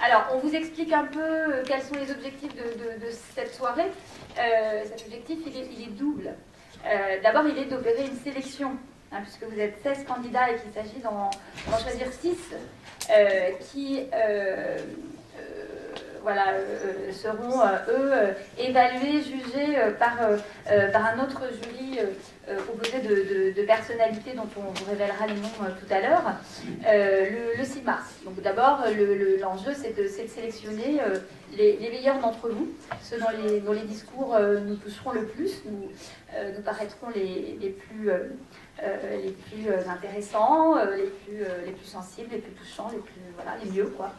Alors, on vous explique un peu quels sont les objectifs de cette soirée. Cet objectif, il est double. D'abord, il est d'opérer une sélection, hein, puisque vous êtes 16 candidats et qu'il s'agit d'en choisir 6 qui seront, évalués, jugés par un autre jury composé de personnalités dont on vous révélera les noms tout à l'heure, le 6 mars. Donc d'abord, l'enjeu, c'est de sélectionner les meilleurs d'entre vous, ceux dont les discours nous toucheront le plus, nous paraîtront les plus intéressants, les plus sensibles, les plus touchants, les mieux, quoi.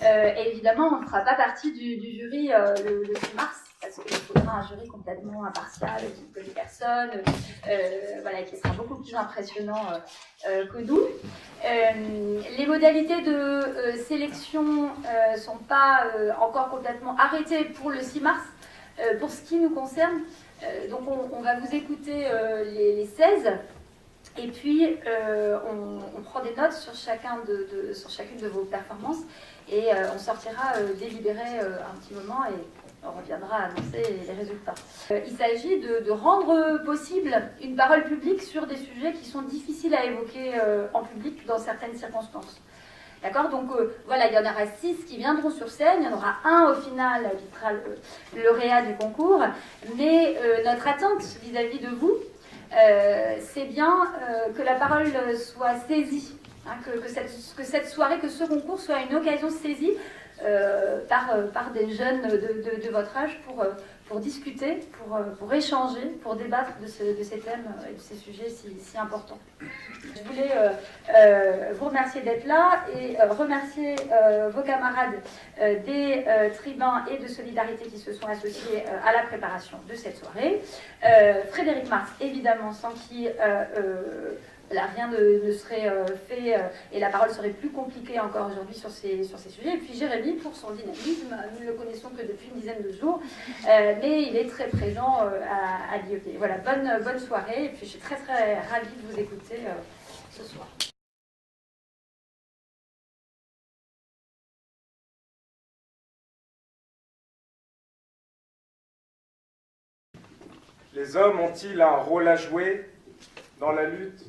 Et évidemment, on ne fera pas partie du jury le 6 mars, parce qu'il faudra un jury complètement impartial, qui ne connaît personne, qui sera beaucoup plus impressionnant que nous. Les modalités de sélection ne sont pas encore complètement arrêtées pour le 6 mars. Pour ce qui nous concerne, donc on va vous écouter les 16. Et puis, on prend des notes sur chacune de vos performances et on sortira délibéré un petit moment et on reviendra annoncer les résultats. Il s'agit de rendre possible une parole publique sur des sujets qui sont difficiles à évoquer en public dans certaines circonstances. D'accord? Donc voilà, il y en aura 6 qui viendront sur scène, il y en aura un au final qui sera le lauréat du concours, mais notre attente vis-à-vis de vous, c'est bien que la parole soit saisie, hein, que cette soirée, que ce concours soit une occasion saisie par des jeunes de votre âge pour discuter, pour échanger, pour débattre de ces thèmes et de ces sujets si importants. Je voulais vous remercier d'être là et remercier vos camarades des tribuns et de solidarité qui se sont associés à la préparation de cette soirée. Frédéric Mars, évidemment, sans qui rien ne serait fait et la parole serait plus compliquée encore aujourd'hui sur ces sujets. Et puis Jérémy, pour son dynamisme, nous ne le connaissons que depuis une dizaine de jours, mais il est très présent à l'IEP. Voilà, bonne soirée, et puis je suis très très ravie de vous écouter ce soir. Les hommes ont-ils un rôle à jouer dans la lutte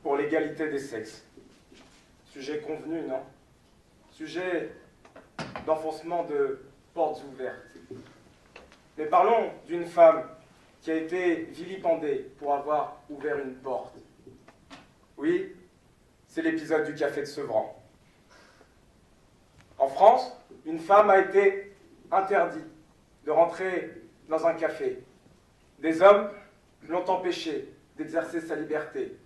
pour l'égalité des sexes? Sujet convenu, non? Sujet d'enfoncement de portes ouvertes. Mais parlons d'une femme qui a été vilipendée pour avoir ouvert une porte. Oui, c'est l'épisode du café de Sevran. En France, une femme a été interdite de rentrer dans un café. Des hommes l'ont empêchée d'exercer sa liberté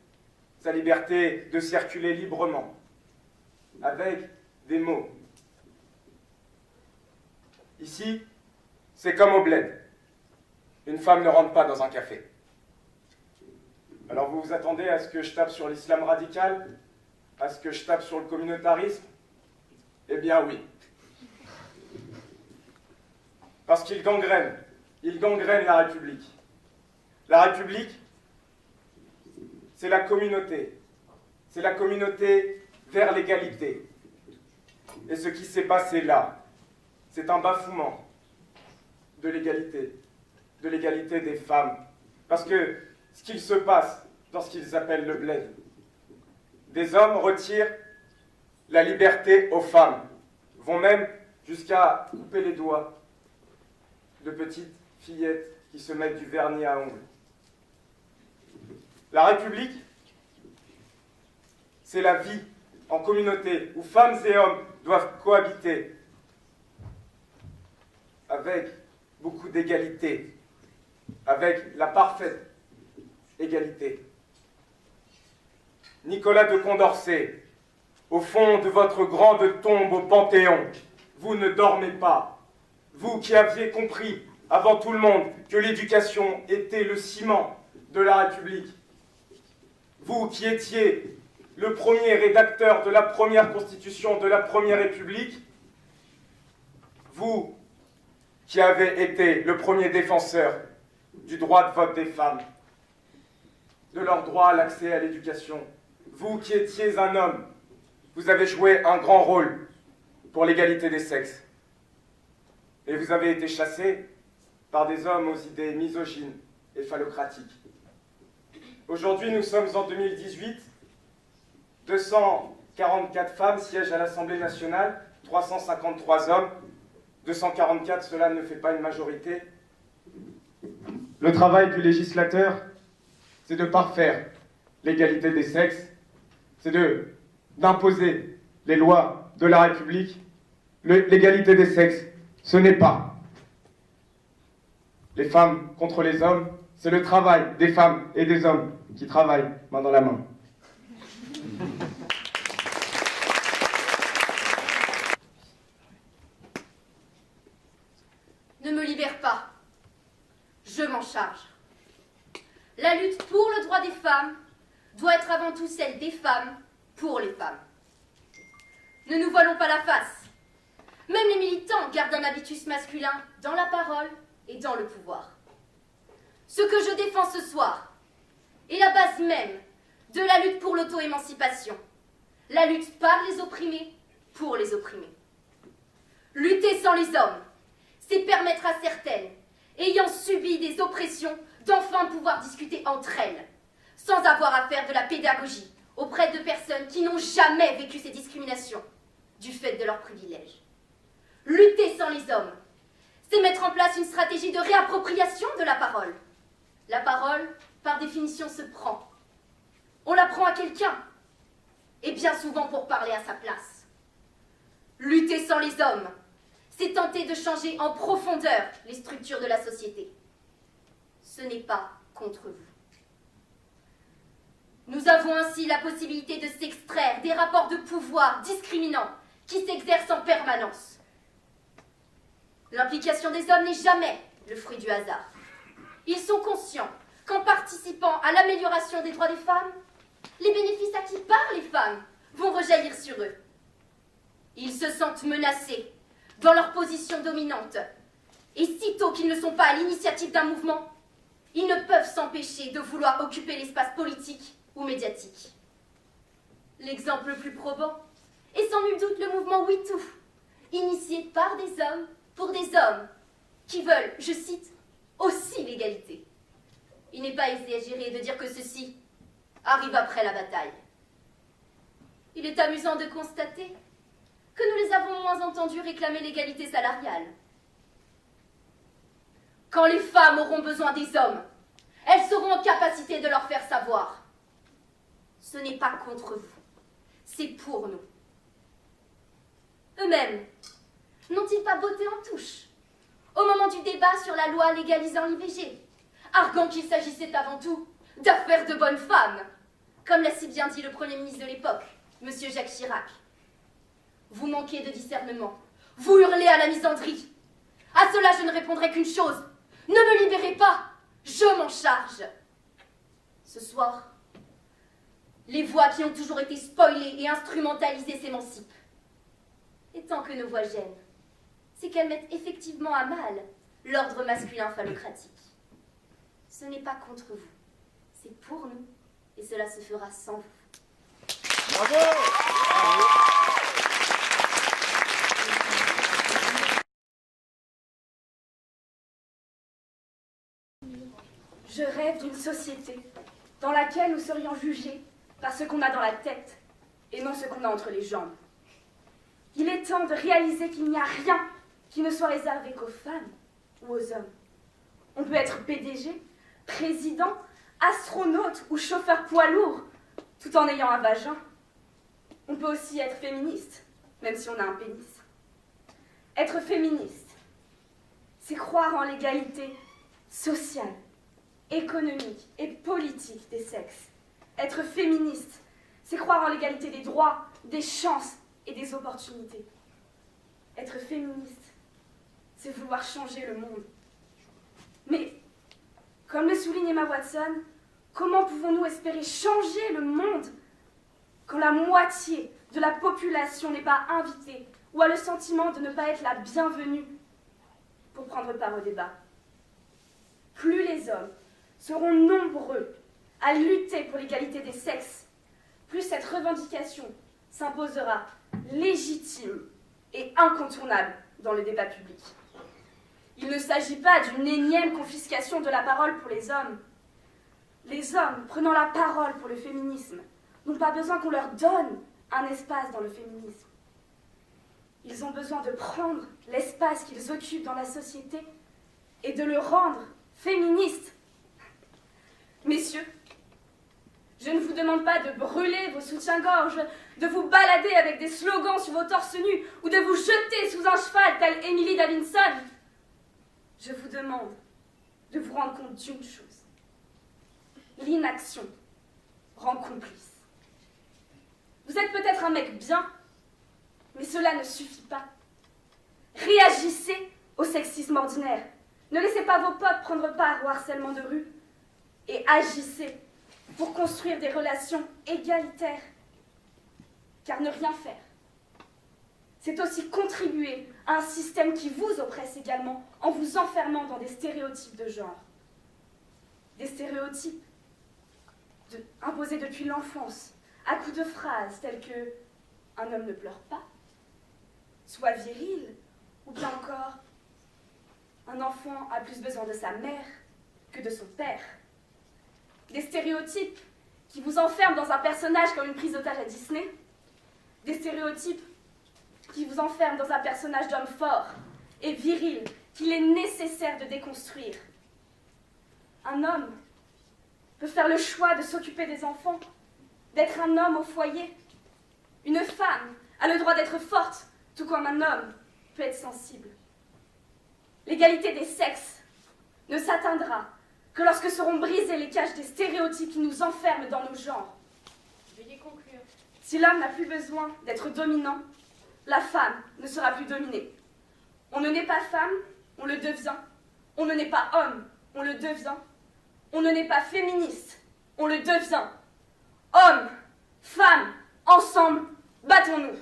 de circuler librement, avec des mots. Ici, c'est comme au bled. Une femme ne rentre pas dans un café. Alors vous vous attendez à ce que je tape sur l'islam radical? À ce que je tape sur le communautarisme? Eh bien oui. Parce qu'il gangrène la République. La République, c'est la communauté vers l'égalité. Et ce qui s'est passé là, c'est un bafouement de l'égalité des femmes. Parce que ce qu'il se passe dans ce qu'ils appellent le bled, des hommes retirent la liberté aux femmes, vont même jusqu'à couper les doigts de petites fillettes qui se mettent du vernis à ongles. La République, c'est la vie en communauté où femmes et hommes doivent cohabiter avec beaucoup d'égalité, avec la parfaite égalité. Nicolas de Condorcet, au fond de votre grande tombe au Panthéon, vous ne dormez pas. Vous qui aviez compris avant tout le monde que l'éducation était le ciment de la République. Vous qui étiez le premier rédacteur de la première Constitution de la Première République, vous qui avez été le premier défenseur du droit de vote des femmes, de leur droit à l'accès à l'éducation, vous qui étiez un homme, vous avez joué un grand rôle pour l'égalité des sexes. Et vous avez été chassés par des hommes aux idées misogynes et phallocratiques. Aujourd'hui, nous sommes en 2018. 244 femmes siègent à l'Assemblée nationale, 353 hommes. 244, cela ne fait pas une majorité. Le travail du législateur, c'est de parfaire l'égalité des sexes, c'est d'imposer les lois de la République. L'égalité des sexes, ce n'est pas les femmes contre les hommes, c'est le travail des femmes et des hommes qui travaillent main dans la main. Ne me libère pas. Je m'en charge. La lutte pour le droit des femmes doit être avant tout celle des femmes pour les femmes. Ne nous voilons pas la face. Même les militants gardent un habitus masculin dans la parole et dans le pouvoir. Ce que je défends ce soir est la base même de la lutte pour l'auto-émancipation. La lutte par les opprimés pour les opprimés. Lutter sans les hommes, c'est permettre à certaines, ayant subi des oppressions, d'enfin pouvoir discuter entre elles, sans avoir à faire de la pédagogie auprès de personnes qui n'ont jamais vécu ces discriminations du fait de leurs privilèges. Lutter sans les hommes, c'est mettre en place une stratégie de réappropriation de la parole. La parole, par définition, se prend. On la prend à quelqu'un, et bien souvent pour parler à sa place. Lutter sans les hommes, c'est tenter de changer en profondeur les structures de la société. Ce n'est pas contre vous. Nous avons ainsi la possibilité de s'extraire des rapports de pouvoir discriminants qui s'exercent en permanence. L'implication des hommes n'est jamais le fruit du hasard. Ils sont conscients qu'en participant à l'amélioration des droits des femmes, les bénéfices acquis par les femmes vont rejaillir sur eux. Ils se sentent menacés dans leur position dominante, et sitôt qu'ils ne sont pas à l'initiative d'un mouvement, ils ne peuvent s'empêcher de vouloir occuper l'espace politique ou médiatique. L'exemple le plus probant est sans nul doute le mouvement WeToo, initié par des hommes pour des hommes qui veulent, je cite, aussi l'égalité. Il n'est pas exagéré de dire que ceci arrive après la bataille. Il est amusant de constater que nous les avons moins entendus réclamer l'égalité salariale. Quand les femmes auront besoin des hommes, elles seront en capacité de leur faire savoir. Ce n'est pas contre vous, c'est pour nous. Eux-mêmes, n'ont-ils pas botté en touche au moment du débat sur la loi légalisant l'IVG, arguant qu'il s'agissait avant tout d'affaires de bonnes femmes, comme l'a si bien dit le Premier ministre de l'époque, M. Jacques Chirac. Vous manquez de discernement, vous hurlez à la misandrie. À cela, je ne répondrai qu'une chose, ne me libérez pas, je m'en charge. Ce soir, les voix qui ont toujours été spoilées et instrumentalisées s'émancipent. Et tant que nos voix gênent, c'est qu'elles mettent effectivement à mal l'ordre masculin phallocratique. Ce n'est pas contre vous, c'est pour nous, et cela se fera sans vous. Bravo! Je rêve d'une société dans laquelle nous serions jugés par ce qu'on a dans la tête et non ce qu'on a entre les jambes. Il est temps de réaliser qu'il n'y a rien qui ne soit réservé qu'aux femmes ou aux hommes. On peut être PDG, président, astronaute ou chauffeur poids lourd, tout en ayant un vagin. On peut aussi être féministe, même si on a un pénis. Être féministe, c'est croire en l'égalité sociale, économique et politique des sexes. Être féministe, c'est croire en l'égalité des droits, des chances et des opportunités. Être féministe, c'est vouloir changer le monde. Mais, comme le souligne Emma Watson, comment pouvons-nous espérer changer le monde quand la moitié de la population n'est pas invitée ou a le sentiment de ne pas être la bienvenue pour prendre part au débat? Plus les hommes seront nombreux à lutter pour l'égalité des sexes, plus cette revendication s'imposera légitime et incontournable dans le débat public. Il ne s'agit pas d'une énième confiscation de la parole pour les hommes. Les hommes, prenant la parole pour le féminisme, n'ont pas besoin qu'on leur donne un espace dans le féminisme. Ils ont besoin de prendre l'espace qu'ils occupent dans la société et de le rendre féministe. Messieurs, je ne vous demande pas de brûler vos soutiens-gorge, de vous balader avec des slogans sur vos torses nus ou de vous jeter sous un cheval tel Emily Davidson. Je vous demande de vous rendre compte d'une chose. L'inaction rend complice. Vous êtes peut-être un mec bien, mais cela ne suffit pas. Réagissez au sexisme ordinaire. Ne laissez pas vos potes prendre part au harcèlement de rue. Et agissez pour construire des relations égalitaires. Car ne rien faire, c'est aussi contribuer à un système qui vous oppresse également en vous enfermant dans des stéréotypes de genre. Des stéréotypes imposés depuis l'enfance, à coups de phrases telles que « un homme ne pleure pas »,« sois viril » ou bien encore « un enfant a plus besoin de sa mère que de son père ». Des stéréotypes qui vous enferment dans un personnage comme une prise d'otage à Disney. Des stéréotypes qui vous enferment dans un personnage d'homme fort et viril qu'il est nécessaire de déconstruire. Un homme peut faire le choix de s'occuper des enfants, d'être un homme au foyer. Une femme a le droit d'être forte, tout comme un homme peut être sensible. L'égalité des sexes ne s'atteindra que lorsque seront brisées les cages des stéréotypes qui nous enferment dans nos genres. Veuillez conclure. Si l'homme n'a plus besoin d'être dominant, la femme ne sera plus dominée. On ne naît pas femme, on le devient. On ne naît pas homme, on le devient. On ne naît pas féministe, on le devient. Hommes, femmes, ensemble, battons-nous.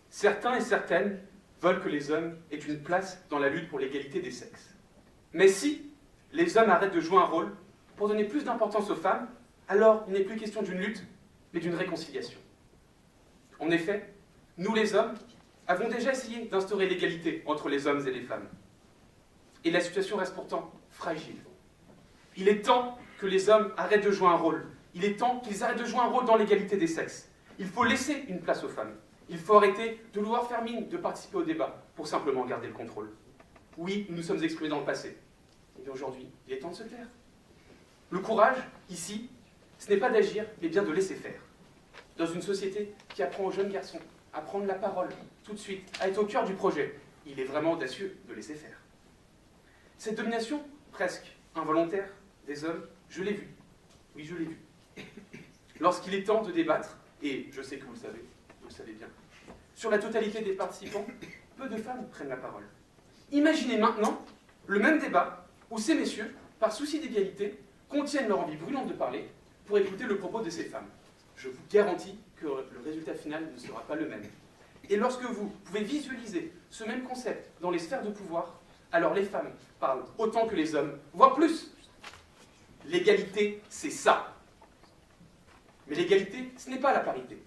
Certains et certaines veulent que les hommes aient une place dans la lutte pour l'égalité des sexes. Mais si les hommes arrêtent de jouer un rôle pour donner plus d'importance aux femmes, alors il n'est plus question d'une lutte, mais d'une réconciliation. En effet, nous les hommes avons déjà essayé d'instaurer l'égalité entre les hommes et les femmes. Et la situation reste pourtant fragile. Il est temps que les hommes arrêtent de jouer un rôle. Il est temps qu'ils arrêtent de jouer un rôle dans l'égalité des sexes. Il faut laisser une place aux femmes. Il faut arrêter de vouloir faire mine de participer au débat pour simplement garder le contrôle. Oui, nous nous sommes exprimés dans le passé. Et aujourd'hui, il est temps de se taire. Le courage, ici, ce n'est pas d'agir, mais bien de laisser faire. Dans une société qui apprend aux jeunes garçons à prendre la parole tout de suite, à être au cœur du projet, il est vraiment audacieux de laisser faire. Cette domination, presque involontaire, des hommes, je l'ai vue. Oui, je l'ai vue. Lorsqu'il est temps de débattre, et je sais que vous le savez bien, sur la totalité des participants, peu de femmes prennent la parole. Imaginez maintenant le même débat où ces messieurs, par souci d'égalité, contiennent leur envie brûlante de parler pour écouter le propos de ces femmes. Je vous garantis que le résultat final ne sera pas le même. Et lorsque vous pouvez visualiser ce même concept dans les sphères de pouvoir, alors les femmes parlent autant que les hommes, voire plus. L'égalité, c'est ça. Mais l'égalité, ce n'est pas la parité.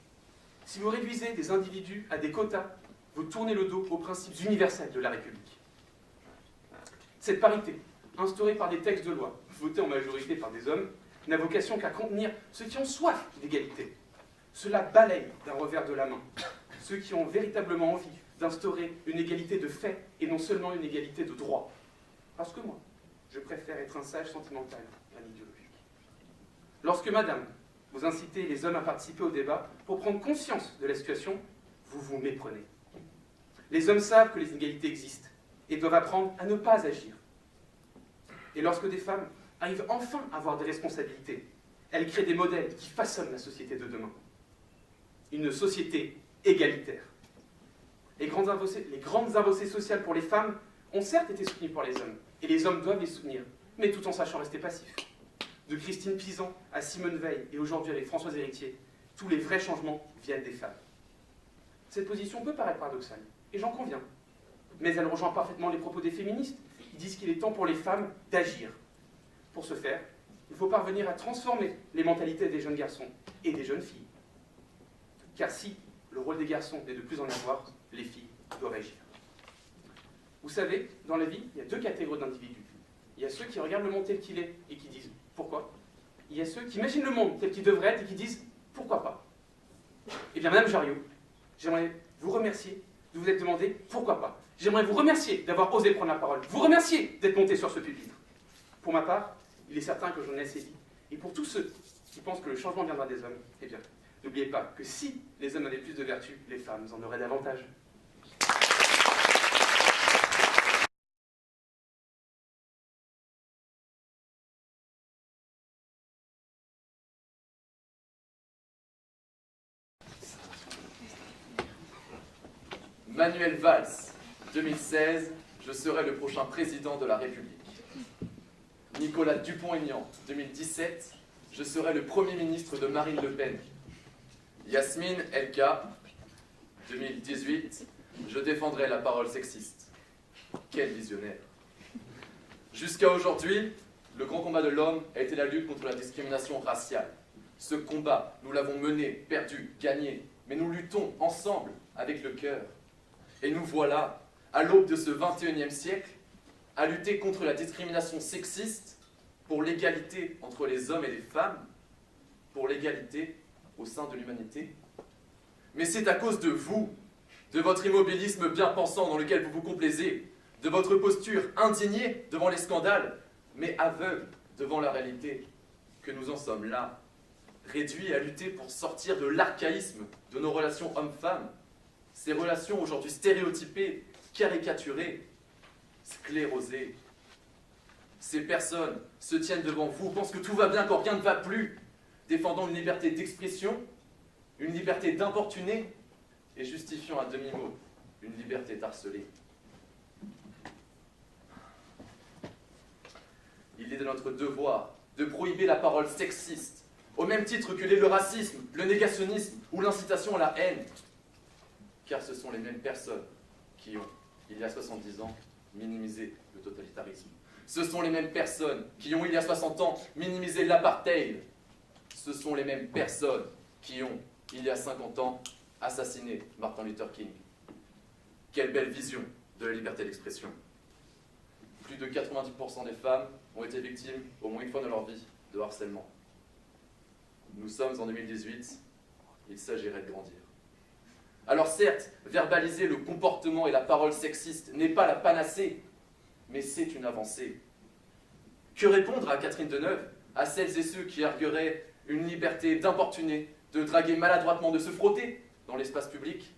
Si vous réduisez des individus à des quotas, vous tournez le dos aux principes universels de la République. Cette parité, instaurée par des textes de loi, votés en majorité par des hommes, n'a vocation qu'à contenir ceux qui ont soif d'égalité. Cela balaye d'un revers de la main ceux qui ont véritablement envie d'instaurer une égalité de fait et non seulement une égalité de droit. Parce que moi, je préfère être un sage sentimental qu'un idéologique. Lorsque, madame, vous incitez les hommes à participer au débat pour prendre conscience de la situation, vous vous méprenez. Les hommes savent que les inégalités existent et doivent apprendre à ne pas agir. Et lorsque des femmes arrivent enfin à avoir des responsabilités, elles créent des modèles qui façonnent la société de demain. Une société égalitaire. Les grandes avancées sociales pour les femmes ont certes été soutenues par les hommes, et les hommes doivent les soutenir, mais tout en sachant rester passifs. De Christine Pizan à Simone Veil, et aujourd'hui avec Françoise Héritier, tous les vrais changements viennent des femmes. Cette position peut paraître paradoxale, et j'en conviens, mais elle rejoint parfaitement les propos des féministes, qui disent qu'il est temps pour les femmes d'agir. Pour ce faire, il faut parvenir à transformer les mentalités des jeunes garçons et des jeunes filles. Car si le rôle des garçons est de plus en avoir, les filles doivent agir. Vous savez, dans la vie, il y a deux catégories d'individus. Il y a ceux qui regardent le monde tel qu'il est et qui disent « pourquoi ?» Il y a ceux qui imaginent le monde tel qu'il devrait être et qui disent « pourquoi pas ?» Eh bien, Madame Jariot, j'aimerais vous remercier de vous être demandé « pourquoi pas ?» J'aimerais vous remercier d'avoir osé prendre la parole, vous remercier d'être monté sur ce pupitre. Pour ma part, il est certain que j'en ai assez dit. Et pour tous ceux qui pensent que le changement viendra des hommes, eh bien, n'oubliez pas que si les hommes avaient plus de vertu, les femmes en auraient davantage. Manuel Valls, 2016, je serai le prochain président de la République. Nicolas Dupont-Aignan, 2017, je serai le Premier ministre de Marine Le Pen. Yasmine Elka, 2018, je défendrai la parole sexiste. Quel visionnaire. Jusqu'à aujourd'hui, le grand combat de l'homme a été la lutte contre la discrimination raciale. Ce combat, nous l'avons mené, perdu, gagné, mais nous luttons ensemble avec le cœur. Et nous voilà, à l'aube de ce 21e siècle, à lutter contre la discrimination sexiste, pour l'égalité entre les hommes et les femmes, pour l'égalité au sein de l'humanité. Mais c'est à cause de vous, de votre immobilisme bien pensant dans lequel vous vous complaisez, de votre posture indignée devant les scandales, mais aveugle devant la réalité, que nous en sommes là, réduits à lutter pour sortir de l'archaïsme de nos relations hommes-femmes, ces relations aujourd'hui stéréotypées, caricaturées, sclérosées. Ces personnes se tiennent devant vous, pensent que tout va bien quand rien ne va plus, défendant une liberté d'expression, une liberté d'importuner, et justifiant à demi-mot une liberté d'harceler. Il est de notre devoir de prohiber la parole sexiste, au même titre que l'est le racisme, le négationnisme ou l'incitation à la haine. Car ce sont les mêmes personnes qui ont, il y a 70 ans, minimisé le totalitarisme. Ce sont les mêmes personnes qui ont, il y a 60 ans, minimisé l'apartheid. Ce sont les mêmes personnes qui ont, il y a 50 ans, assassiné Martin Luther King. Quelle belle vision de la liberté d'expression. Plus de 90% des femmes ont été victimes, au moins une fois dans leur vie, de harcèlement. Nous sommes en 2018, il s'agirait de grandir. Alors certes, verbaliser le comportement et la parole sexiste n'est pas la panacée, mais c'est une avancée. Que répondre à Catherine Deneuve, à celles et ceux qui argueraient une liberté d'importuner, de draguer maladroitement, de se frotter dans l'espace public?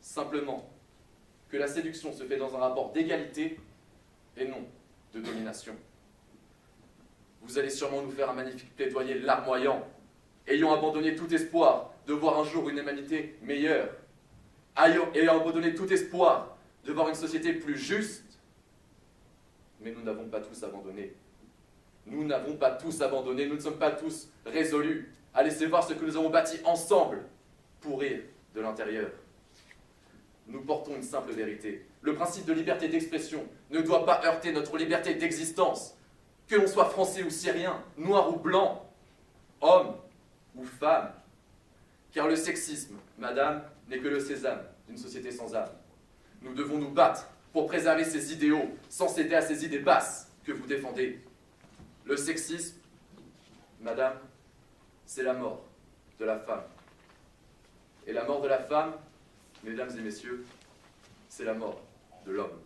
Simplement que la séduction se fait dans un rapport d'égalité et non de domination. Vous allez sûrement nous faire un magnifique plaidoyer larmoyant, ayant abandonné tout espoir de voir un jour une humanité meilleure, ayant abandonné tout espoir de voir une société plus juste. Mais nous n'avons pas tous abandonné. Nous n'avons pas tous abandonné, nous ne sommes pas tous résolus à laisser voir ce que nous avons bâti ensemble, pourrir de l'intérieur. Nous portons une simple vérité. Le principe de liberté d'expression ne doit pas heurter notre liberté d'existence. Que l'on soit français ou syrien, noir ou blanc, homme ou femme. Car le sexisme, madame, n'est que le sésame d'une société sans âme. Nous devons nous battre pour préserver ces idéaux, sans céder à ces idées basses que vous défendez. Le sexisme, madame, c'est la mort de la femme. Et la mort de la femme, mesdames et messieurs, c'est la mort de l'homme.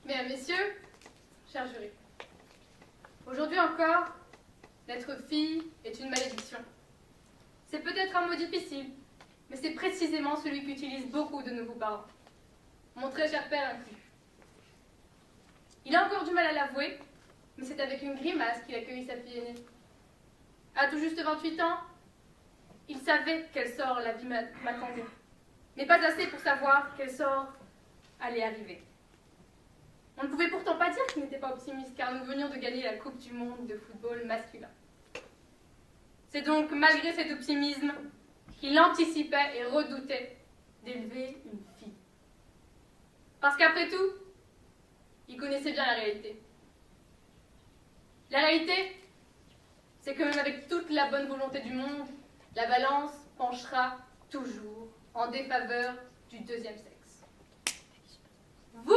Mesdames, Messieurs, chers jurés, aujourd'hui encore, l'être fille est une malédiction. C'est peut-être un mot difficile, mais c'est précisément celui qu'utilisent beaucoup de nouveaux parents, mon très cher père inclus. Il a encore du mal à l'avouer, mais c'est avec une grimace qu'il accueillit sa fille aînée. À tout juste 28 ans, il savait quel sort la vie m'attendait, mais pas assez pour savoir quel sort allait arriver. On ne pouvait pourtant pas dire qu'il n'était pas optimiste, car nous venions de gagner la Coupe du Monde de football masculin. C'est donc malgré cet optimisme qu'il anticipait et redoutait d'élever une fille. Parce qu'après tout, il connaissait bien la réalité. La réalité, c'est que même avec toute la bonne volonté du monde, la balance penchera toujours en défaveur du deuxième sexe. Vous,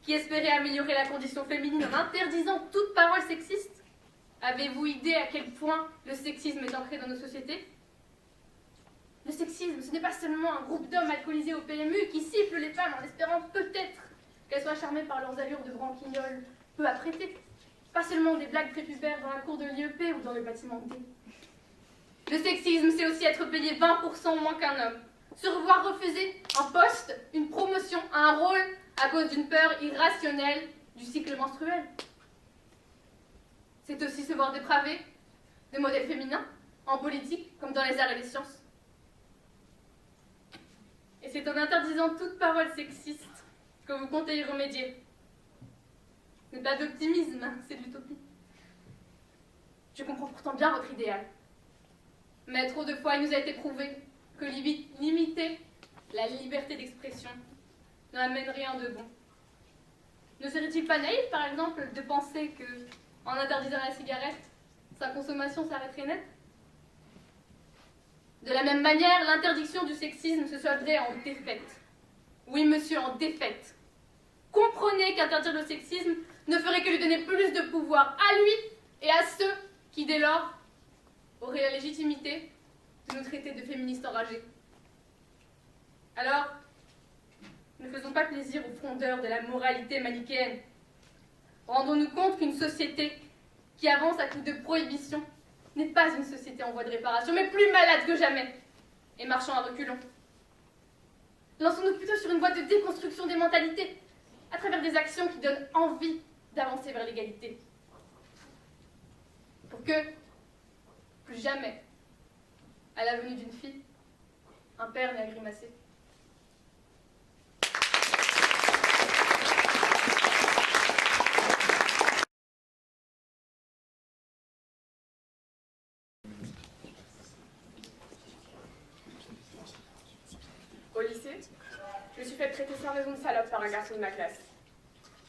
qui espérez améliorer la condition féminine en interdisant toute parole sexiste, avez-vous idée à quel point le sexisme est ancré dans nos sociétés? Le sexisme, ce n'est pas seulement un groupe d'hommes alcoolisés au PMU qui sifflent les femmes en espérant peut-être qu'elles soient charmées par leurs allures de branquignoles peu apprêtées. Pas seulement des blagues prépubères dans la cour de l'IEP ou dans le bâtiment D. Le sexisme, c'est aussi être payé 20% moins qu'un homme. Se revoir refuser un poste, une promotion, un rôle à cause d'une peur irrationnelle du cycle menstruel. C'est aussi se voir dépravé de modèles féminins, en politique comme dans les arts et les sciences. Et c'est en interdisant toute parole sexiste que vous comptez y remédier. Ce n'est pas d'optimisme, c'est de l'utopie. Je comprends pourtant bien votre idéal. Mais trop de fois, il nous a été prouvé que limiter la liberté d'expression n'amène rien de bon. Ne serait-il pas naïf, par exemple, de penser que, en interdisant la cigarette, sa consommation s'arrêterait net? De la même manière, l'interdiction du sexisme se solderait en défaite. Oui, monsieur, en défaite. Comprenez qu'interdire le sexisme ne ferait que lui donner plus de pouvoir à lui et à ceux qui, dès lors, auraient la légitimité de nous traiter de féministes enragés. Alors, ne faisons pas plaisir aux frondeurs de la moralité manichéenne. Rendons-nous compte qu'une société qui avance à coups de prohibition n'est pas une société en voie de réparation, mais plus malade que jamais, et marchant à reculons. Lançons-nous plutôt sur une voie de déconstruction des mentalités, à travers des actions qui donnent envie d'avancer vers l'égalité. Pour que, plus jamais, à la venue d'une fille, un père n'ait à grimacer. Au lycée, je me suis fait traiter sans raison de salope par un garçon de ma classe.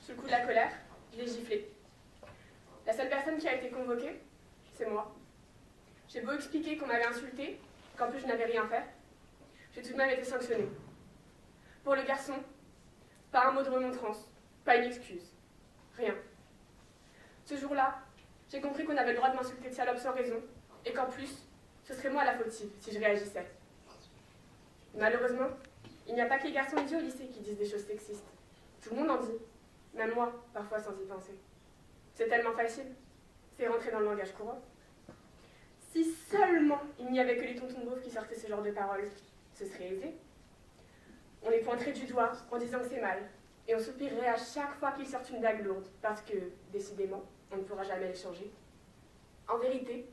Sous le coup de la colère, je l'ai giflé. La seule personne qui a été convoquée, c'est moi. J'ai beau expliquer qu'on m'avait insulté, qu'en plus je n'avais rien fait, j'ai tout de même été sanctionnée. Pour le garçon, pas un mot de remontrance, pas une excuse, rien. Ce jour-là, j'ai compris qu'on avait le droit de m'insulter de salope sans raison, et qu'en plus, ce serait moi la fautive si je réagissais. Malheureusement, il n'y a pas que les garçons idiots au lycée qui disent des choses sexistes. Tout le monde en dit, même moi, parfois sans y penser. C'est tellement facile, c'est rentrer dans le langage courant. Si seulement il n'y avait que les tontons beaufs qui sortaient ce genre de paroles, ce serait aisé. On les pointerait du doigt en disant que c'est mal, et on soupirerait à chaque fois qu'ils sortent une blague lourde, parce que, décidément, on ne pourra jamais les changer. En vérité,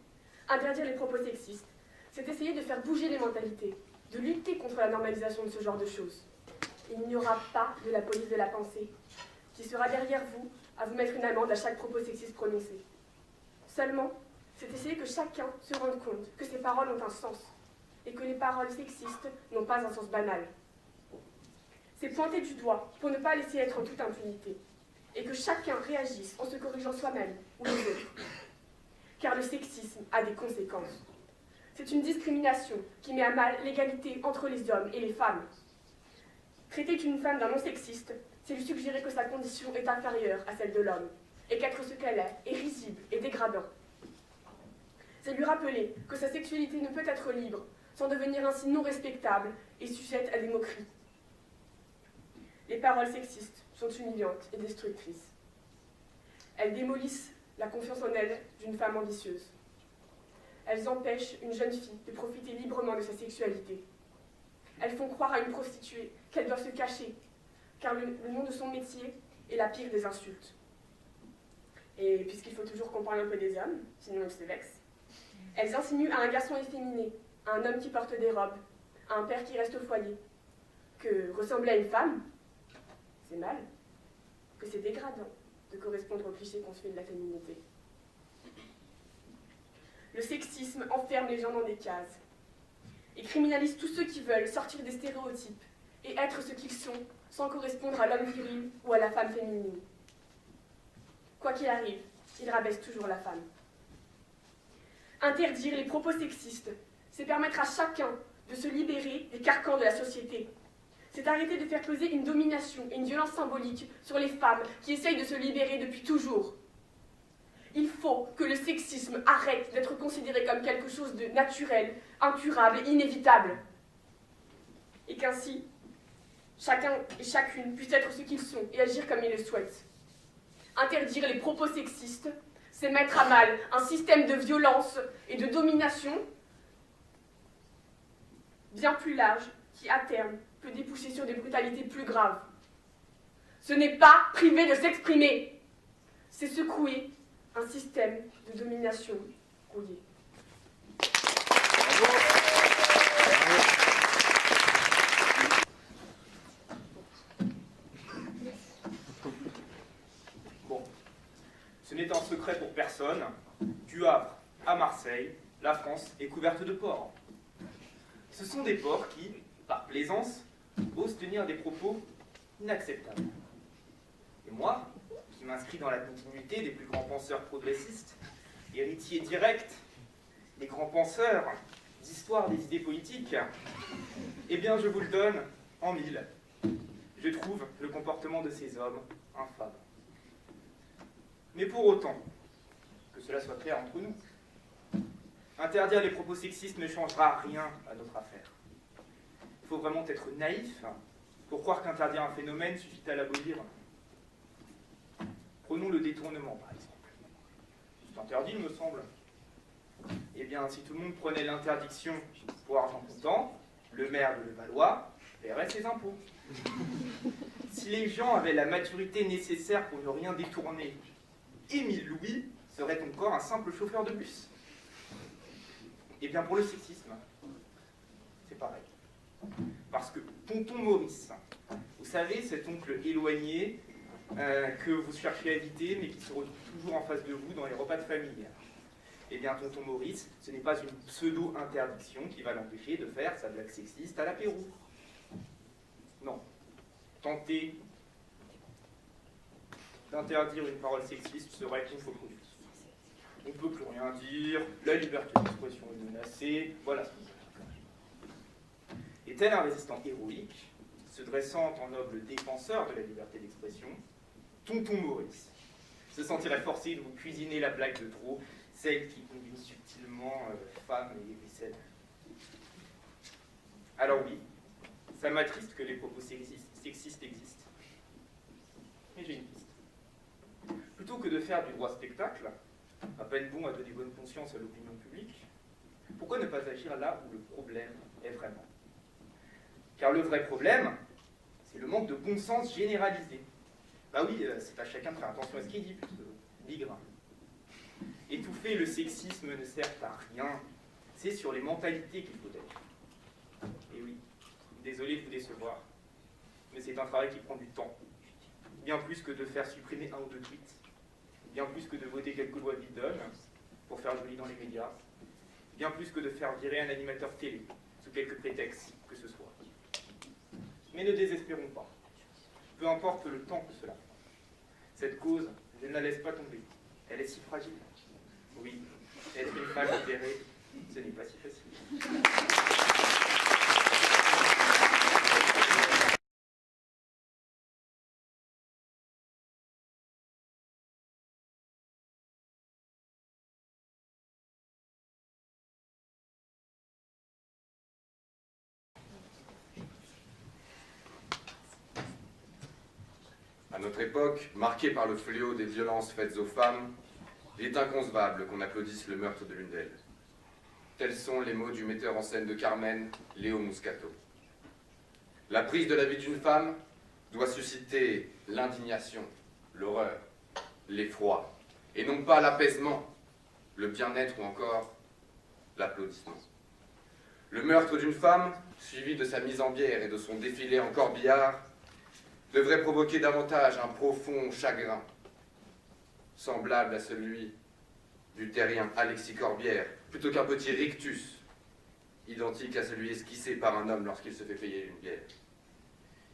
interdire les propos sexistes, c'est essayer de faire bouger les mentalités, de lutter contre la normalisation de ce genre de choses. Il n'y aura pas de la police de la pensée qui sera derrière vous à vous mettre une amende à chaque propos sexiste prononcé. Seulement, c'est essayer que chacun se rende compte que ces paroles ont un sens et que les paroles sexistes n'ont pas un sens banal. C'est pointer du doigt pour ne pas laisser être en toute impunité et que chacun réagisse en se corrigeant soi-même ou les autres. Car le sexisme a des conséquences. C'est une discrimination qui met à mal l'égalité entre les hommes et les femmes. Traiter une femme d'un nom sexiste, c'est lui suggérer que sa condition est inférieure à celle de l'homme, et qu'être ce qu'elle est risible et dégradant. C'est lui rappeler que sa sexualité ne peut être libre, sans devenir ainsi non respectable et sujette à des moqueries. Les paroles sexistes sont humiliantes et destructrices. Elles démolissent la confiance en elle d'une femme ambitieuse. Elles empêchent une jeune fille de profiter librement de sa sexualité. Elles font croire à une prostituée qu'elle doit se cacher, car le nom de son métier est la pire des insultes. Et puisqu'il faut toujours qu'on parle un peu des hommes, sinon ils se vexent, elles insinuent à un garçon efféminé, à un homme qui porte des robes, à un père qui reste au foyer, que ressembler à une femme, c'est mal, que c'est dégradant de correspondre au cliché qu'on se fait de la féminité. Le sexisme enferme les gens dans des cases. et criminalise tous ceux qui veulent sortir des stéréotypes et être ce qu'ils sont sans correspondre à l'homme viril ou à la femme féminine. Quoi qu'il arrive, il rabaisse toujours la femme. Interdire les propos sexistes, c'est permettre à chacun de se libérer des carcans de la société. C'est arrêter de faire peser une domination et une violence symbolique sur les femmes qui essayent de se libérer depuis toujours. Il faut que le sexisme arrête d'être considéré comme quelque chose de naturel, incurable et inévitable. Et qu'ainsi, chacun et chacune puissent être ce qu'ils sont et agir comme ils le souhaitent. Interdire les propos sexistes, c'est mettre à mal un système de violence et de domination bien plus large qui, à terme, peut déboucher sur des brutalités plus graves. Ce n'est pas priver de s'exprimer, c'est secouer un système de domination rouillé. Bon, ce n'est un secret pour personne. Du Havre à Marseille, la France est couverte de porcs. Ce sont des porcs qui, par plaisance, osent tenir des propos inacceptables. Et moi, qui m'inscris dans la continuité des plus grands penseurs progressistes, héritiers directs des grands penseurs d'histoire des idées politiques, eh bien je vous le donne en mille. Je trouve le comportement de ces hommes infâme. Mais pour autant, que cela soit clair entre nous, interdire les propos sexistes ne changera rien à notre affaire. Il faut vraiment être naïf pour croire qu'interdire un phénomène suffit à l'abolir. Prenons le détournement, par exemple. C'est interdit, il me semble. Eh bien, si tout le monde prenait l'interdiction pour argent comptant, le maire de Levallois paierait ses impôts. Si les gens avaient la maturité nécessaire pour ne rien détourner, Émile Louis serait encore un simple chauffeur de bus. Eh bien, pour le sexisme, c'est pareil. Parce que tonton Maurice, vous savez, cet oncle éloigné que vous cherchez à éviter, mais qui se retrouve toujours en face de vous dans les repas de famille. Eh bien, tonton Maurice, ce n'est pas une pseudo-interdiction qui va l'empêcher de faire sa blague sexiste à l'apéro. Non. Tenter d'interdire une parole sexiste serait contre-productif. On ne peut plus rien dire, la liberté d'expression est menacée, voilà ce qu'on dit. Et tel un résistant héroïque, se dressant en noble défenseur de la liberté d'expression, tonton Maurice se sentirait forcé de vous cuisiner la blague de trop, celle qui combine subtilement femme et vaisselle. Alors oui, ça m'attriste que les propos sexistes existent. Mais j'ai une piste. Plutôt que de faire du droit spectacle, à peine bon à donner bonne conscience à l'opinion publique, pourquoi ne pas agir là où le problème est vraiment? Car le vrai problème, c'est le manque de bon sens généralisé. Bah oui, c'est à chacun de faire attention à ce qu'il dit, bigre. Étouffer le sexisme ne sert à rien. C'est sur les mentalités qu'il faut agir. Et oui, désolé de vous décevoir, mais c'est un travail qui prend du temps. Bien plus que de faire supprimer un ou deux tweets, bien plus que de voter quelques lois bidonnes pour faire joli dans les médias, bien plus que de faire virer un animateur télé, sous quelque prétexte que ce soit. Mais ne désespérons pas. Peu importe le temps que cela prend. Cette cause, je ne la laisse pas tomber. Elle est si fragile. Oui, être une femme libérée, ce n'est pas si facile. À notre époque, marquée par le fléau des violences faites aux femmes, il est inconcevable qu'on applaudisse le meurtre de l'une d'elles. Tels sont les mots du metteur en scène de Carmen, Léo Muscato. La prise de la vie d'une femme doit susciter l'indignation, l'horreur, l'effroi, et non pas l'apaisement, le bien-être ou encore l'applaudissement. Le meurtre d'une femme, suivi de sa mise en bière et de son défilé en corbillard, devrait provoquer davantage un profond chagrin, semblable à celui du terrien Alexis Corbière, plutôt qu'un petit rictus identique à celui esquissé par un homme lorsqu'il se fait payer une bière.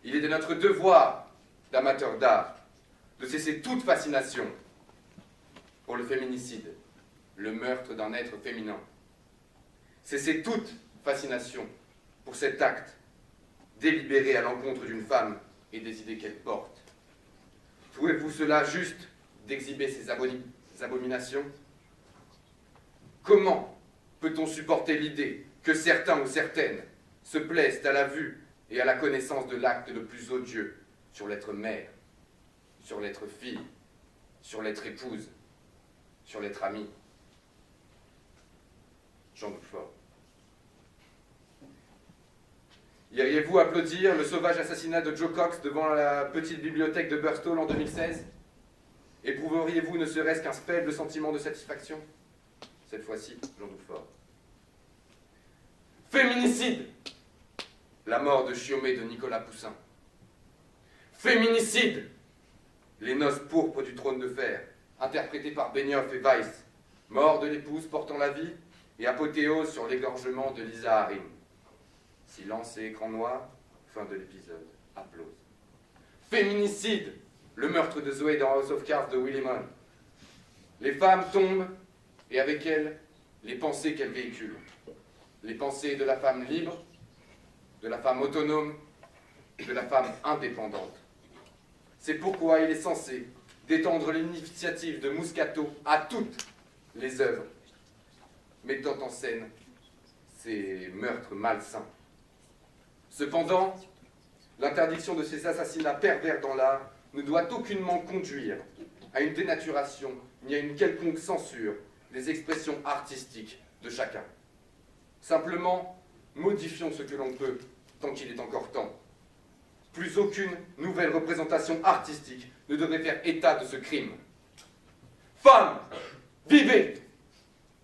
Il est de notre devoir d'amateurs d'art de cesser toute fascination pour le féminicide, le meurtre d'un être féminin. Cesser toute fascination pour cet acte délibéré à l'encontre d'une femme et des idées qu'elle porte. Trouvez-vous cela juste d'exhiber ces abominations? Comment peut-on supporter l'idée que certains ou certaines se plaisent à la vue et à la connaissance de l'acte le plus odieux sur l'être mère, sur l'être fille, sur l'être épouse, sur l'être amie? J'en doute fort. Iriez-vous applaudir le sauvage assassinat de Joe Cox devant la petite bibliothèque de Burstall en 2016? Éprouveriez-vous ne serait-ce qu'un faible sentiment de satisfaction? Cette fois-ci, j'en doute fort. Féminicide! La mort de Chiomé de Nicolas Poussin. Féminicide! Les noces pourpres du trône de fer, interprétées par Benioff et Weiss. Mort de l'épouse portant la vie et apothéose sur l'égorgement de Lisa Harim. Silence et écran noir, fin de l'épisode. Applause. Féminicide! Le meurtre de Zoé dans House of Cards de Willie Munn. Les femmes tombent, et avec elles, les pensées qu'elles véhiculent. Les pensées de la femme libre, de la femme autonome, de la femme indépendante. C'est pourquoi il est censé d'étendre l'initiative de Muscato à toutes les œuvres mettant en scène ces meurtres malsains. Cependant, l'interdiction de ces assassinats pervers dans l'art ne doit aucunement conduire à une dénaturation ni à une quelconque censure des expressions artistiques de chacun. Simplement, modifions ce que l'on peut tant qu'il est encore temps. Plus aucune nouvelle représentation artistique ne devrait faire état de ce crime. Femmes, vivez!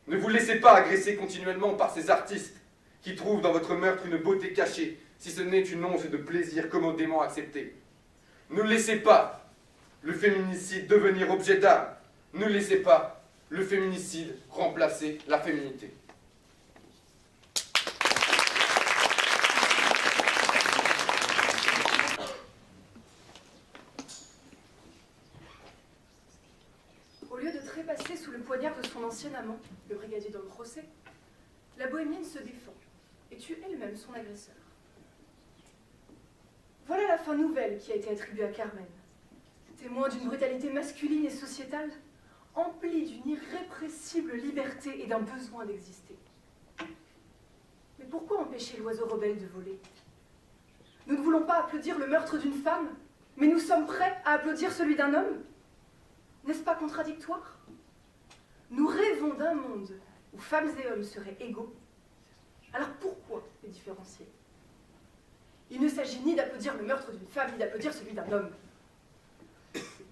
Ne vous laissez pas agresser continuellement par ces artistes qui trouvent dans votre meurtre une beauté cachée, si ce n'est une once de plaisir commodément acceptée. Ne laissez pas le féminicide devenir objet d'art. Ne laissez pas le féminicide remplacer la féminité. Au lieu de trépasser sous le poignard de son ancien amant, le brigadier Don José, la bohémienne se défend et tue elle-même son agresseur. Voilà la fin nouvelle qui a été attribuée à Carmen. Témoin d'une brutalité masculine et sociétale, emplie d'une irrépressible liberté et d'un besoin d'exister. Mais pourquoi empêcher l'oiseau rebelle de voler? Nous ne voulons pas applaudir le meurtre d'une femme, mais nous sommes prêts à applaudir celui d'un homme. N'est-ce pas contradictoire? Nous rêvons d'un monde où femmes et hommes seraient égaux. Alors pourquoi les différencier? Il ne s'agit ni d'applaudir le meurtre d'une femme, ni d'applaudir celui d'un homme.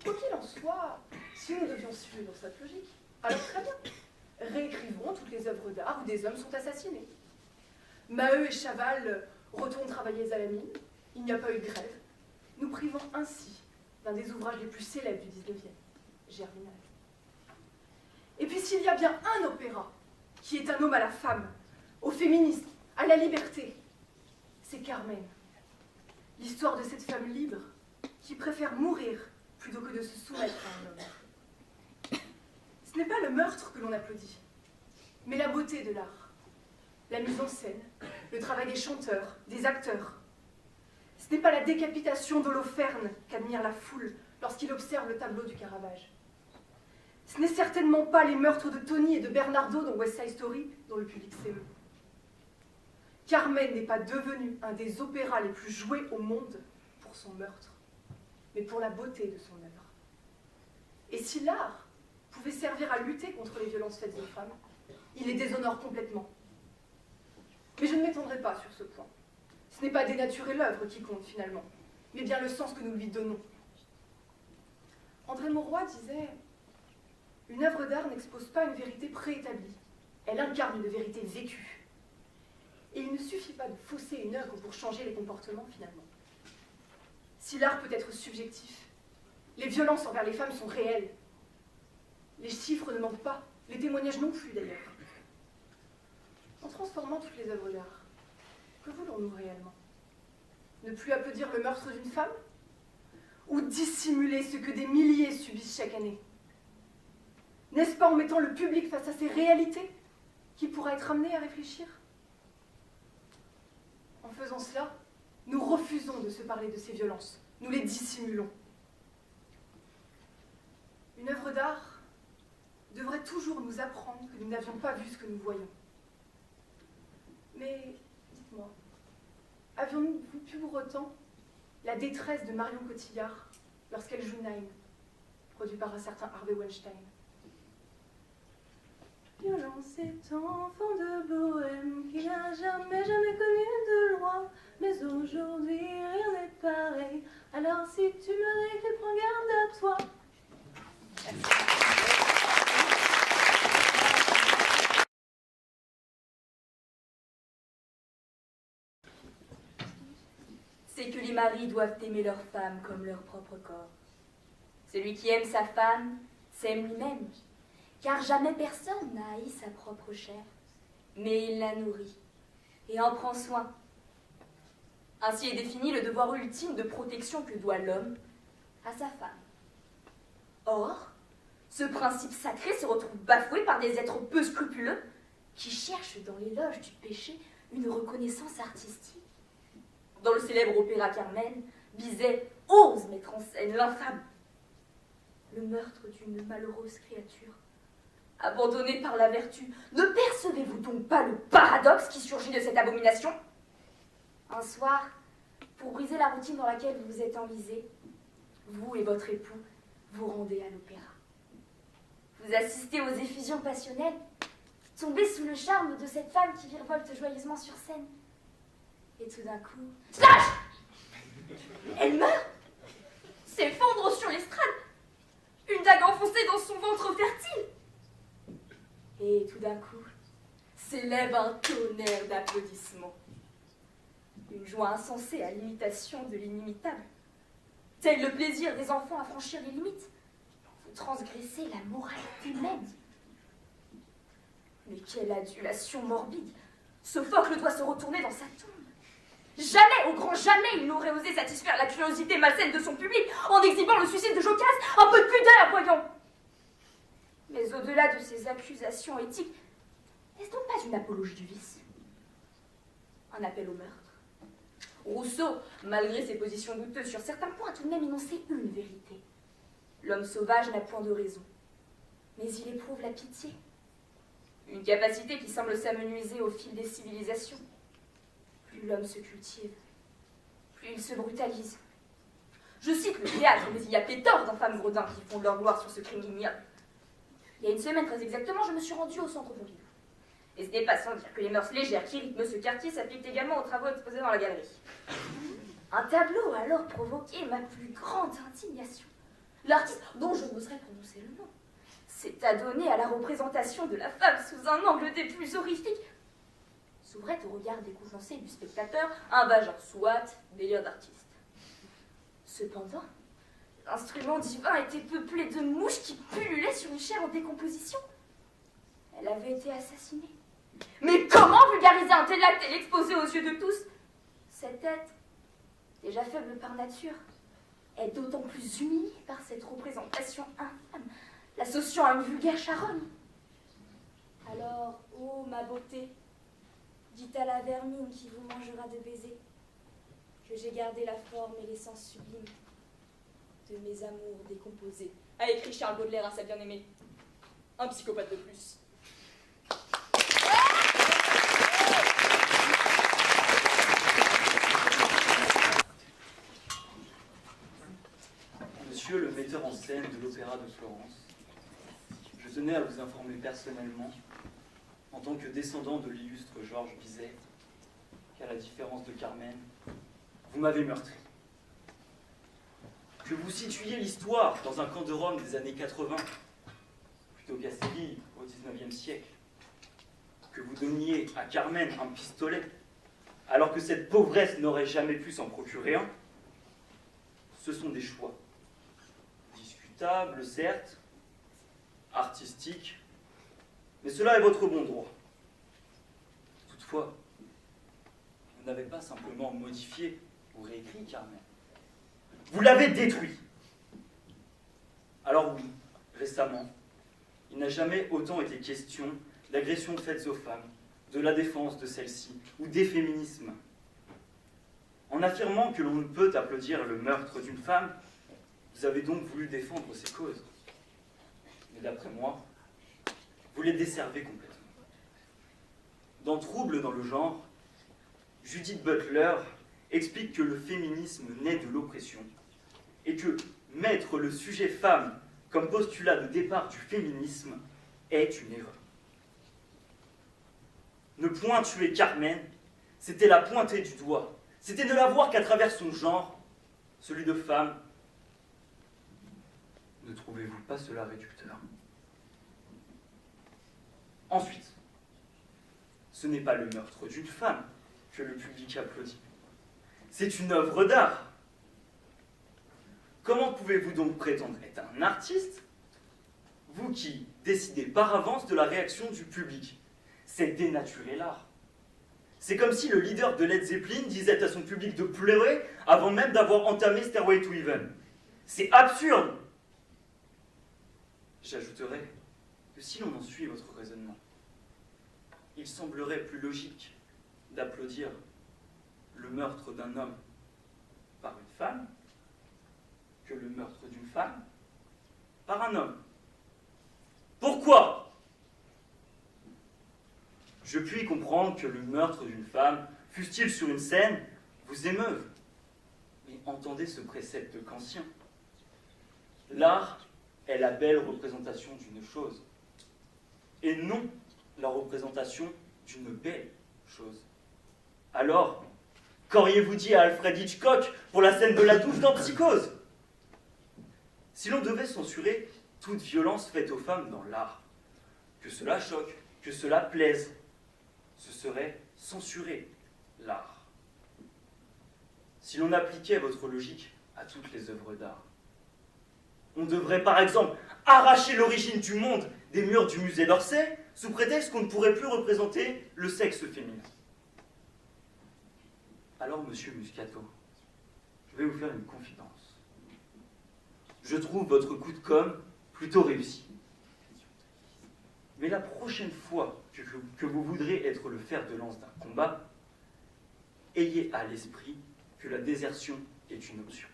Quoi qu'il en soit, si nous devions suivre cette logique, alors très bien. Réécrivons toutes les œuvres d'art où des hommes sont assassinés. Maheu et Chaval retournent travailler à la mine, il n'y a pas eu de grève. Nous privons ainsi d'un des ouvrages les plus célèbres du 19e, Germinal. Et puis s'il y a bien un opéra qui est un homme à la femme, au féminisme, à la liberté, c'est Carmen. L'histoire de cette femme libre qui préfère mourir plutôt que de se soumettre à un homme. Ce n'est pas le meurtre que l'on applaudit, mais la beauté de l'art. La mise en scène, le travail des chanteurs, des acteurs. Ce n'est pas la décapitation d'Holoferne qu'admire la foule lorsqu'il observe le tableau du Caravage. Ce n'est certainement pas les meurtres de Tony et de Bernardo dans West Side Story dont le public s'émeut. Carmen n'est pas devenu un des opéras les plus joués au monde pour son meurtre, mais pour la beauté de son œuvre. Et si l'art pouvait servir à lutter contre les violences faites aux femmes, il les déshonore complètement. Mais je ne m'étendrai pas sur ce point. Ce n'est pas dénaturer l'œuvre qui compte finalement, mais bien le sens que nous lui donnons. André Mauroy disait « Une œuvre d'art n'expose pas une vérité préétablie, elle incarne une vérité vécue. » Et il ne suffit pas de fausser une œuvre pour changer les comportements, finalement. Si l'art peut être subjectif, les violences envers les femmes sont réelles. Les chiffres ne mentent pas, les témoignages non plus, d'ailleurs. En transformant toutes les œuvres d'art, que voulons-nous réellement? Ne plus applaudir le meurtre d'une femme? Ou dissimuler ce que des milliers subissent chaque année? N'est-ce pas en mettant le public face à ces réalités qu'il pourra être amené à réfléchir? En faisant cela, nous refusons de se parler de ces violences. Nous les dissimulons. Une œuvre d'art devrait toujours nous apprendre que nous n'avions pas vu ce que nous voyons. Mais, dites-moi, avions-nous pu pour autant la détresse de Marion Cotillard lorsqu'elle joue Nine, produit par un certain Harvey Weinstein? Violence est enfant de bohème qui n'a jamais connu de loi. Mais aujourd'hui rien n'est pareil. Alors si tu me récris, prends garde à toi. C'est que les maris doivent aimer leur femme comme leur propre corps. Celui qui aime sa femme s'aime lui-même, car jamais personne n'a haï sa propre chair, mais il la nourrit et en prend soin. Ainsi est défini le devoir ultime de protection que doit l'homme à sa femme. Or, ce principe sacré se retrouve bafoué par des êtres peu scrupuleux qui cherchent dans l'éloge du péché une reconnaissance artistique. Dans le célèbre opéra Carmen, Bizet ose mettre en scène l'infâme, le meurtre d'une malheureuse créature, abandonnée par la vertu. Ne percevez-vous donc pas le paradoxe qui surgit de cette abomination? Un soir, pour briser la routine dans laquelle vous vous êtes enlisés, vous et votre époux vous rendez à l'opéra. Vous assistez aux effusions passionnelles, tombez sous le charme de cette femme qui virevolte joyeusement sur scène. Et tout d'un coup, slash! Elle meurt, s'effondre sur l'estrade, une dague enfoncée dans son ventre fertile. Et tout d'un coup, s'élève un tonnerre d'applaudissements. Une joie insensée à l'imitation de l'inimitable. Tel le plaisir des enfants à franchir les limites. Vous transgressez la moralité même. Mais quelle adulation morbide! Sophocle doit se retourner dans sa tombe. Jamais, au grand jamais, il n'aurait osé satisfaire la curiosité malsaine de son public en exhibant le suicide de Jocaste. Un peu de pudeur, voyons! Mais au-delà de ces accusations éthiques, n'est-ce donc pas une apologie du vice? Un appel au meurtre? Rousseau, malgré ses positions douteuses sur certains points, a tout de même énoncé une vérité. L'homme sauvage n'a point de raison, mais il éprouve la pitié. Une capacité qui semble s'amenuiser au fil des civilisations. Plus l'homme se cultive, plus il se brutalise. Je cite le théâtre, mais il y a pléthore d'infâmes gredins qui font leur gloire sur ce crime ignoble. Il y a une semaine très exactement, je me suis rendue au centre Pompidou. Et ce n'est pas sans dire que les mœurs légères qui rythment ce quartier s'appliquent également aux travaux exposés dans la galerie. Un tableau a alors provoqué ma plus grande indignation. L'artiste, dont je n'oserais prononcer le nom, s'est adonné à la représentation de la femme sous un angle des plus horrifiques. S'ouvrait au regard décontenancé du spectateur un vagin, soit délire d'artiste. Cependant, l'instrument divin était peuplé de mouches qui pullulaient sur une chair en décomposition. Elle avait été assassinée. Mais comment vulgariser un tel acte et l'exposer aux yeux de tous? Cette tête, déjà faible par nature, est d'autant plus humiliée par cette représentation infâme, l'associant à une vulgaire charogne. Alors, ô ma beauté, dites à la vermine qui vous mangera de baisers que j'ai gardé la forme et l'essence sublime de mes amours décomposés, a écrit Charles Baudelaire à sa bien-aimée. Un psychopathe de plus. Monsieur le metteur en scène de l'Opéra de Florence, je tenais à vous informer personnellement, en tant que descendant de l'illustre Georges Bizet, qu'à la différence de Carmen, vous m'avez meurtri. Que vous situiez l'histoire dans un camp de Rome des années 80, plutôt qu'à Séville au XIXe siècle. Que vous donniez à Carmen un pistolet, alors que cette pauvresse n'aurait jamais pu s'en procurer un. Ce sont des choix. Discutables, certes, artistiques, mais cela est votre bon droit. Toutefois, vous n'avez pas simplement modifié ou réécrit Carmen. Vous l'avez détruit. Alors oui, récemment, il n'a jamais autant été question d'agressions faites aux femmes, de la défense de celles-ci, ou des féminismes. En affirmant que l'on ne peut applaudir le meurtre d'une femme, vous avez donc voulu défendre ses causes. Mais d'après moi, vous les desservez complètement. Dans Trouble dans le genre, Judith Butler explique que le féminisme naît de l'oppression et que mettre le sujet femme comme postulat de départ du féminisme est une erreur. Ne point tuer Carmen, c'était la pointer du doigt. C'était ne la voir qu'à travers son genre, celui de femme. Ne trouvez-vous pas cela réducteur? Ensuite, ce n'est pas le meurtre d'une femme que le public applaudit. C'est une œuvre d'art. Comment pouvez-vous donc prétendre être un artiste, vous qui décidez par avance de la réaction du public? C'est dénaturer l'art. C'est comme si le leader de Led Zeppelin disait à son public de pleurer avant même d'avoir entamé Stairway to Heaven. C'est absurde! J'ajouterai que si l'on en suit votre raisonnement, il semblerait plus logique d'applaudir le meurtre d'un homme par une femme que le meurtre d'une femme par un homme. Pourquoi? Je puis comprendre que le meurtre d'une femme, fût-il sur une scène, vous émeuve. Mais entendez ce précepte kantien. L'art est la belle représentation d'une chose, et non la représentation d'une belle chose. Alors, qu'auriez-vous dit à Alfred Hitchcock pour la scène de la douche dans Psychose? Si l'on devait censurer toute violence faite aux femmes dans l'art, que cela choque, que cela plaise, ce serait censurer l'art. Si l'on appliquait votre logique à toutes les œuvres d'art, on devrait par exemple arracher l'origine du monde des murs du musée d'Orsay sous prétexte qu'on ne pourrait plus représenter le sexe féminin. Alors, monsieur Muscato, je vais vous faire une confidence. Je trouve votre coup de com' plutôt réussi. Mais la prochaine fois que vous voudrez être le fer de lance d'un combat, ayez à l'esprit que la désertion est une option.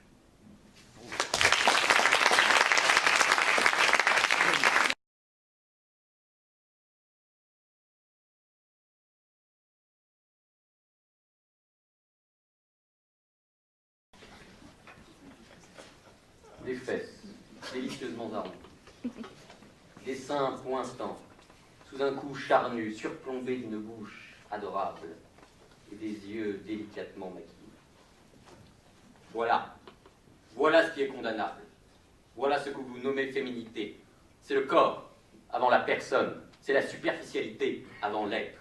Des fesses, délicieusement armées, des seins pointants, sous un cou charnu, surplombé d'une bouche adorable, et des yeux délicatement maquillés. Voilà ce qui est condamnable. Voilà ce que vous nommez féminité. C'est le corps avant la personne, c'est la superficialité avant l'être.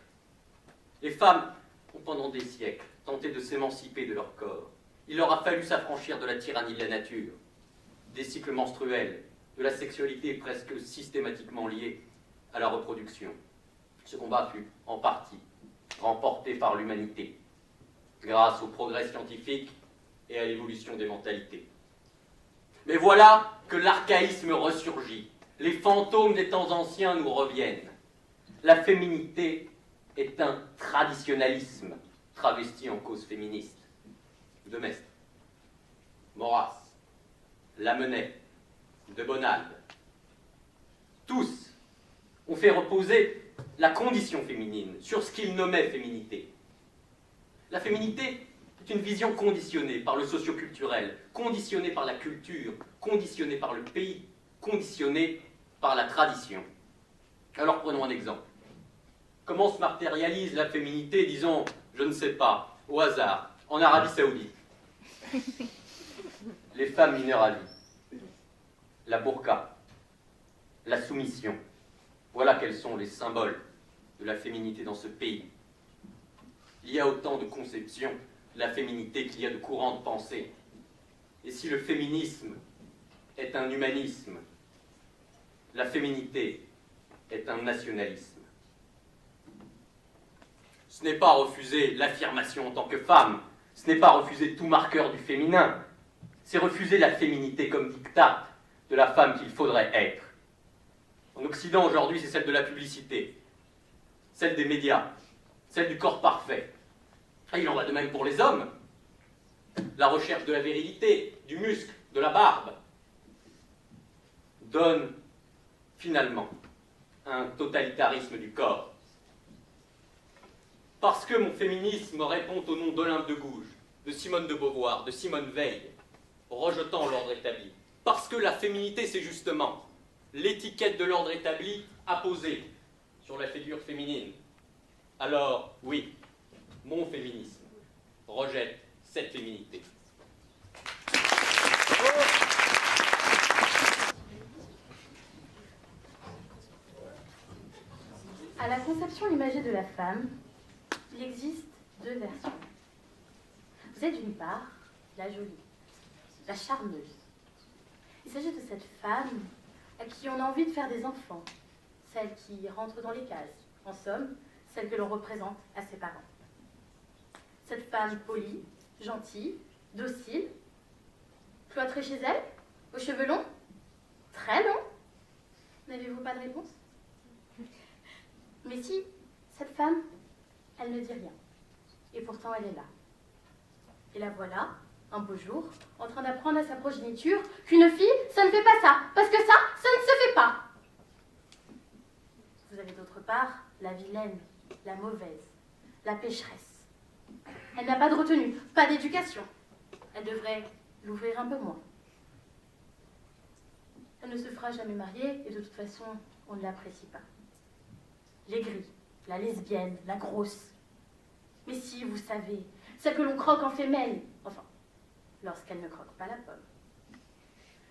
Les femmes ont pendant des siècles tenté de s'émanciper de leur corps. Il leur a fallu s'affranchir de la tyrannie de la nature, des cycles menstruels, de la sexualité presque systématiquement liée à la reproduction. Ce combat fut, en partie, remporté par l'humanité, grâce au progrès scientifique et à l'évolution des mentalités. Mais voilà que l'archaïsme ressurgit. Les fantômes des temps anciens nous reviennent. La féminité est un traditionnalisme travesti en cause féministe. De Maistre, Maurras, Lamennais, de Bonald. Tous ont fait reposer la condition féminine sur ce qu'ils nommaient féminité. La féminité est une vision conditionnée par le socioculturel, conditionnée par la culture, conditionnée par le pays, conditionnée par la tradition. Alors prenons un exemple. Comment se matérialise la féminité, disons, je ne sais pas, au hasard, en Arabie Saoudite? Les femmes mineures à vie, la burqa, la soumission. Voilà quels sont les symboles de la féminité dans ce pays. Il y a autant de conceptions de la féminité qu'il y a de courants de pensée. Et si le féminisme est un humanisme, la féminité est un nationalisme. Ce n'est pas refuser l'affirmation en tant que femme, ce n'est pas refuser tout marqueur du féminin, c'est refuser la féminité comme dictat de la femme qu'il faudrait être. En Occident aujourd'hui, c'est celle de la publicité, celle des médias, celle du corps parfait. Et il en va de même pour les hommes. La recherche de la virilité, du muscle, de la barbe, donne finalement un totalitarisme du corps. Parce que mon féminisme répond au nom d'Olympe de Gouges, de Simone de Beauvoir, de Simone Veil, rejetant l'ordre établi. Parce que la féminité, c'est justement l'étiquette de l'ordre établi apposée sur la figure féminine. Alors, oui, mon féminisme rejette cette féminité. À la conception imagée de la femme, il existe deux versions. Vous êtes d'une part la jolie, la charmeuse. Il s'agit de cette femme à qui on a envie de faire des enfants, celle qui rentre dans les cases, en somme, celle que l'on représente à ses parents. Cette femme polie, gentille, docile, cloîtrée chez elle, aux cheveux longs, très longs. N'avez-vous pas de réponse? Mais si, cette femme, elle ne dit rien. Et pourtant, elle est là. Et la voilà, un beau jour, en train d'apprendre à sa progéniture qu'une fille, ça ne fait pas ça, parce que ça ne se fait pas. Vous avez d'autre part la vilaine, la mauvaise, la pécheresse. Elle n'a pas de retenue, pas d'éducation. Elle devrait l'ouvrir un peu moins. Elle ne se fera jamais marier, et de toute façon, on ne l'apprécie pas. L'aigrie, la lesbienne, la grosse. Mais si, vous savez, celle que l'on croque en fémelle, enfin, lorsqu'elle ne croque pas la pomme.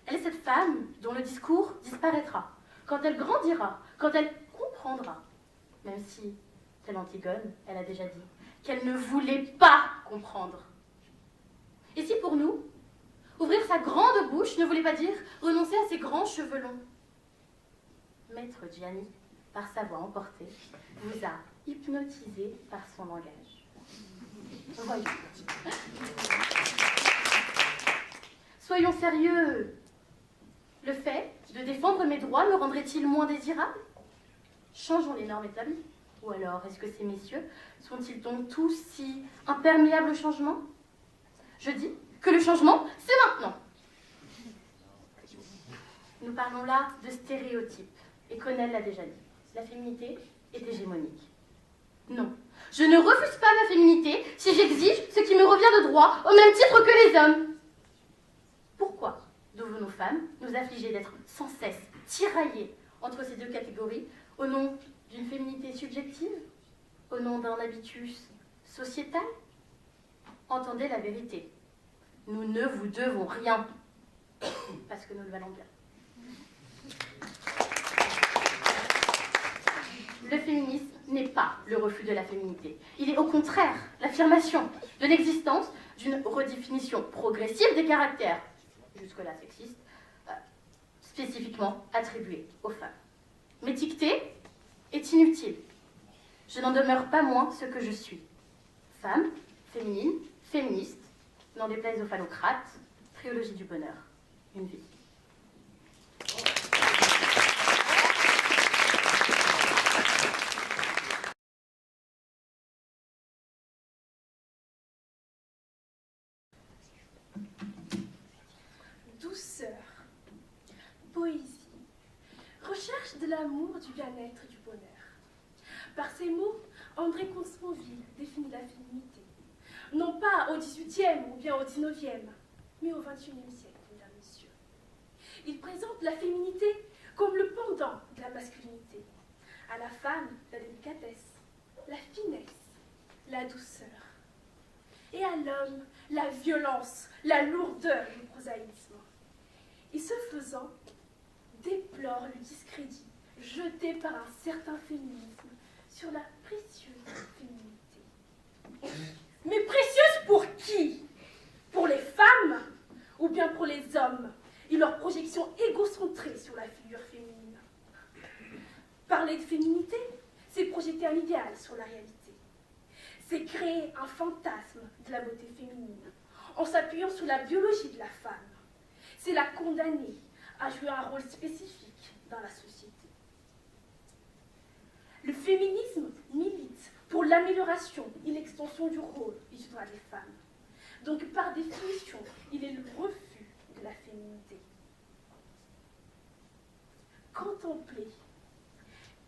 Elle est cette femme dont le discours disparaîtra, quand elle grandira, quand elle comprendra. Même si, telle Antigone, elle a déjà dit qu'elle ne voulait pas comprendre. Et si pour nous, ouvrir sa grande bouche ne voulait pas dire renoncer à ses grands cheveux longs? Maître Gianni, par sa voix emportée, vous a hypnotisé par son langage. Voyons. Soyons sérieux. Le fait de défendre mes droits me rendrait-il moins désirable? Changeons les normes établies. Ou alors, est-ce que ces messieurs sont-ils donc tous si imperméables au changement? Je dis que le changement, c'est maintenant. Nous parlons là de stéréotypes, et Connell l'a déjà dit. La féminité est hégémonique. Non, je ne refuse pas ma féminité si j'exige ce qui me revient de droit au même titre que les hommes. Pourquoi devons-nous femmes nous affliger d'être sans cesse tiraillées entre ces deux catégories au nom d'une féminité subjective, au nom d'un habitus sociétal? Entendez la vérité. Nous ne vous devons rien, parce que nous le valons bien. Le féminisme n'est pas le refus de la féminité. Il est au contraire l'affirmation de l'existence d'une redéfinition progressive des caractères, jusque-là sexistes, spécifiquement attribués aux femmes. M'étiqueter est inutile. Je n'en demeure pas moins ce que je suis. Femme, féminine, féministe, n'en déplaise aux phallocrates, trilogie du bonheur, une vie. Douceur, poésie, recherche de l'amour, du bien-être et du bonheur. Par ces mots, André Consponville définit la féminité. Non pas au XVIIIe ou bien au XIXe, mais au XXIe siècle, mesdames, messieurs. Il présente la féminité comme le pendant de la masculinité. À la femme, la délicatesse, la finesse, la douceur. Et à l'homme, la violence, la lourdeur et le prosaïsme. Et ce faisant, déplore le discrédit jeté par un certain féminisme sur la précieuse féminité. Mais précieuse pour qui? Pour les femmes ou bien pour les hommes et leur projection égocentrée sur la figure féminine? Parler de féminité, c'est projeter un idéal sur la réalité. c'est créer un fantasme de la beauté féminine en s'appuyant sur la biologie de la femme. C'est la condamner à jouer un rôle spécifique dans la société. Le féminisme milite pour l'amélioration et l'extension du rôle et du droit des femmes. Donc, par définition, il est le refus de la féminité. Contempler,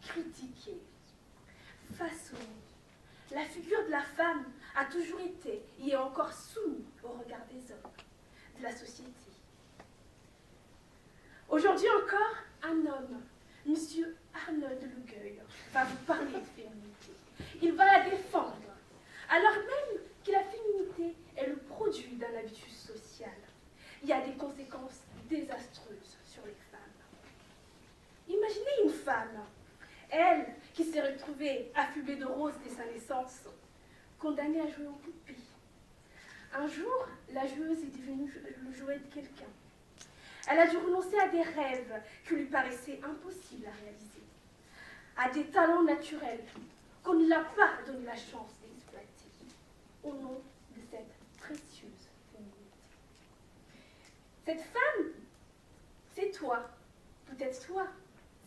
critiquer, façonner, la figure de la femme a toujours été et est encore soumise au regard des hommes, de la société. Aujourd'hui encore, un homme, M. Arnold Lugueuil, va vous parler de féminité. Il va la défendre, alors même que la féminité est le produit d'un habitus social. Il y a des conséquences désastreuses sur les femmes. Imaginez une femme, elle qui s'est retrouvée affublée de roses dès sa naissance, condamnée à jouer aux poupées. Un jour, la joueuse est devenue le jouet de quelqu'un. Elle a dû renoncer à des rêves qui lui paraissaient impossibles à réaliser, à des talents naturels qu'on ne l'a pas donné la chance d'exploiter, au nom de cette précieuse féminité. Cette femme, c'est toi, peut-être toi,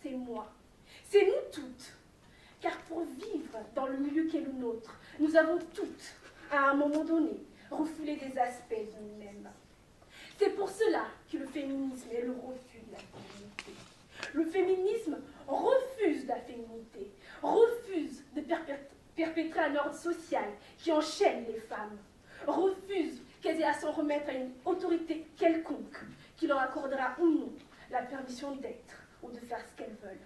c'est moi, c'est nous toutes. Car pour vivre dans le milieu qu'est le nôtre, nous avons toutes, à un moment donné, refoulé des aspects de nous-mêmes. C'est pour cela que le féminisme est le refus de la féminité. Le féminisme refuse la féminité, refuse de perpétrer un ordre social qui enchaîne les femmes, refuse qu'elles aient à s'en remettre à une autorité quelconque qui leur accordera ou non la permission d'être ou de faire ce qu'elles veulent.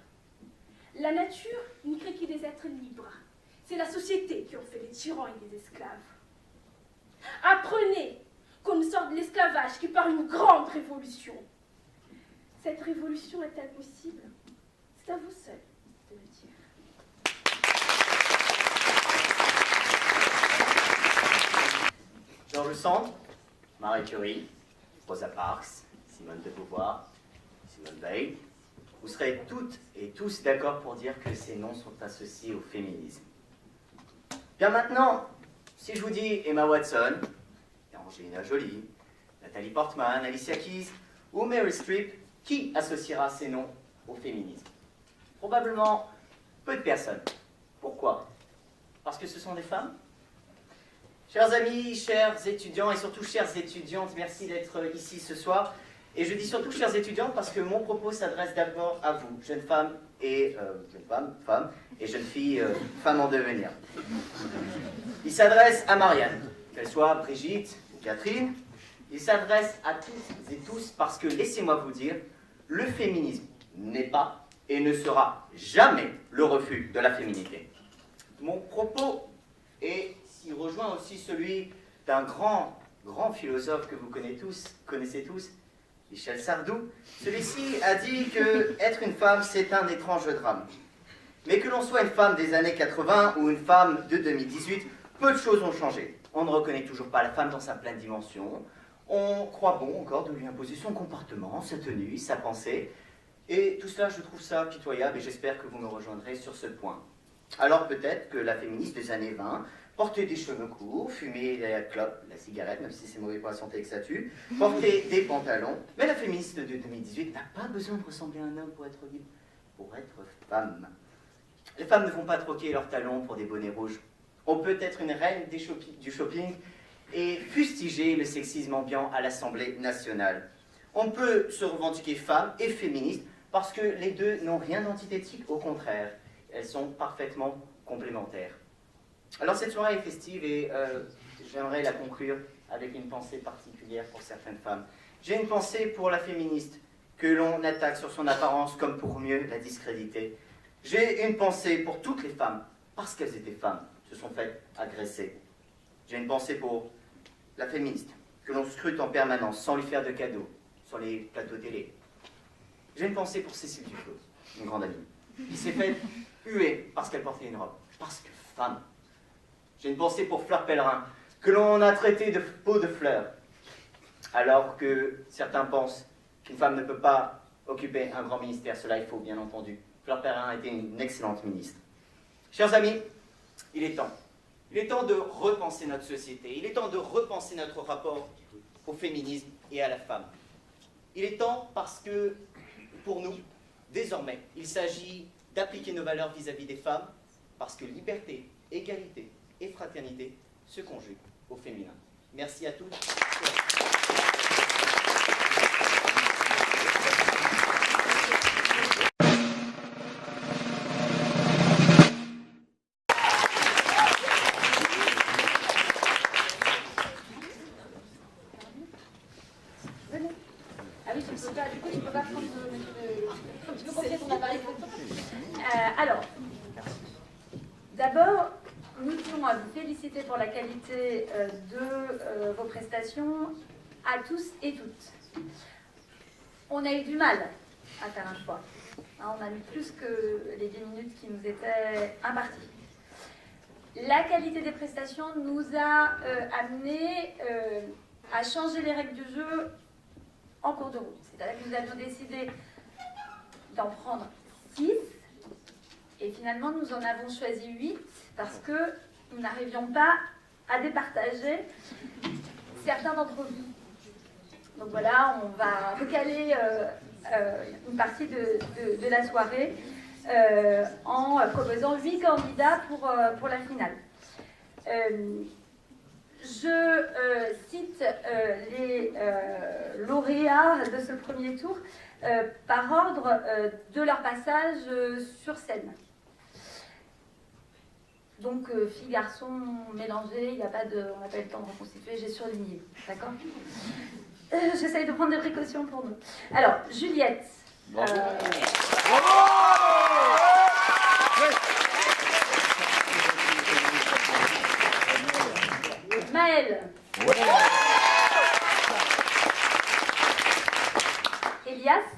La nature n'y crée que des êtres libres. C'est la société qui en fait des tyrans et des esclaves. Apprenez qu'on sort de l'esclavage qui par une grande révolution. Cette révolution est-elle possible? C'est à vous seul de le dire. George Sand, Marie Curie, Rosa Parks, Simone de Beauvoir, Simone Veil, vous serez toutes et tous d'accord pour dire que ces noms sont associés au féminisme. Bien maintenant, si je vous dis Emma Watson, Angelina Jolie, Nathalie Portman, Alicia Keys ou Meryl Streep, qui associera ces noms au féminisme? Probablement peu de personnes. Pourquoi? Parce que ce sont des femmes? Chers amis, chers étudiants et surtout chères étudiantes, merci d'être ici ce soir. Et je dis surtout chères étudiantes parce que mon propos s'adresse d'abord à vous, jeunes femmes et femmes et jeunes filles, femmes en devenir. Il s'adresse à Marianne, qu'elle soit Brigitte ou Catherine. Il s'adresse à toutes et tous parce que, laissez-moi vous dire, le féminisme n'est pas et ne sera jamais le refus de la féminité. Mon propos s'y rejoint aussi celui d'un grand philosophe que vous connaissez tous, Michel Sardou. Celui-ci a dit que être une femme, c'est un étrange drame. Mais que l'on soit une femme des années 80 ou une femme de 2018, peu de choses ont changé. On ne reconnaît toujours pas la femme dans sa pleine dimension. On croit bon encore de lui imposer son comportement, sa tenue, sa pensée. Et tout cela, je trouve ça pitoyable et j'espère que vous me rejoindrez sur ce point. Alors peut-être que la féministe des années 20 portait des cheveux courts, fumait la clope, la cigarette, même si c'est mauvais pour la santé et que ça tue, portait des pantalons. Mais la féministe de 2018 n'a pas besoin de ressembler à un homme pour être libre, pour être femme. Les femmes ne vont pas troquer leurs talons pour des bonnets rouges. On peut être une reine du shopping et fustiger le sexisme ambiant à l'Assemblée nationale. On peut se revendiquer femme et féministe parce que les deux n'ont rien d'antithétique, au contraire. Elles sont parfaitement complémentaires. Alors cette soirée est festive et j'aimerais la conclure avec une pensée particulière pour certaines femmes. J'ai une pensée pour la féministe que l'on attaque sur son apparence comme pour mieux la discréditer. J'ai une pensée pour toutes les femmes, parce qu'elles étaient femmes, se sont faites agresser. J'ai une pensée pour la féministe, que l'on scrute en permanence, sans lui faire de cadeaux, sur les plateaux télé. J'ai une pensée pour Cécile Duflos, une grande amie, qui s'est faite huer parce qu'elle portait une robe, parce que femme. J'ai une pensée pour Fleur Pellerin, que l'on a traitée de peau de fleur, alors que certains pensent qu'une femme ne peut pas occuper un grand ministère. Cela est faux, bien entendu. Fleur Pellerin était une excellente ministre. Chers amis, il est temps Il est temps de repenser notre société. Il est temps de repenser notre rapport au féminisme et à la femme. Il est temps parce que, pour nous, désormais, il s'agit d'appliquer nos valeurs vis-à-vis des femmes, parce que liberté, égalité et fraternité se conjuguent au féminin. Merci à tous. Ah oui, du coup, tu peux pas prendre tu peux confier ton appareil photo. Alors, d'abord, nous tenons à vous féliciter pour la qualité de vos prestations à tous et toutes. On a eu du mal à faire un choix. Hein, on a mis plus que les 10 minutes qui nous étaient imparties. La qualité des prestations nous a amené à changer les règles du jeu en cours de route. C'est-à-dire que nous avions décidé d'en prendre 6 et finalement nous en avons choisi 8 parce que nous n'arrivions pas à départager certains d'entre vous. Donc voilà, on va recaler une partie de la soirée en proposant 8 candidats pour la finale. Je cite les lauréats de ce premier tour par ordre de leur passage sur scène. Donc, filles, garçons mélangés, on n'a pas eu le temps de reconstituer, j'ai surligné, d'accord. J'essaye de prendre des précautions pour nous. Alors, Juliette. Bravo. Maëlle. Elias.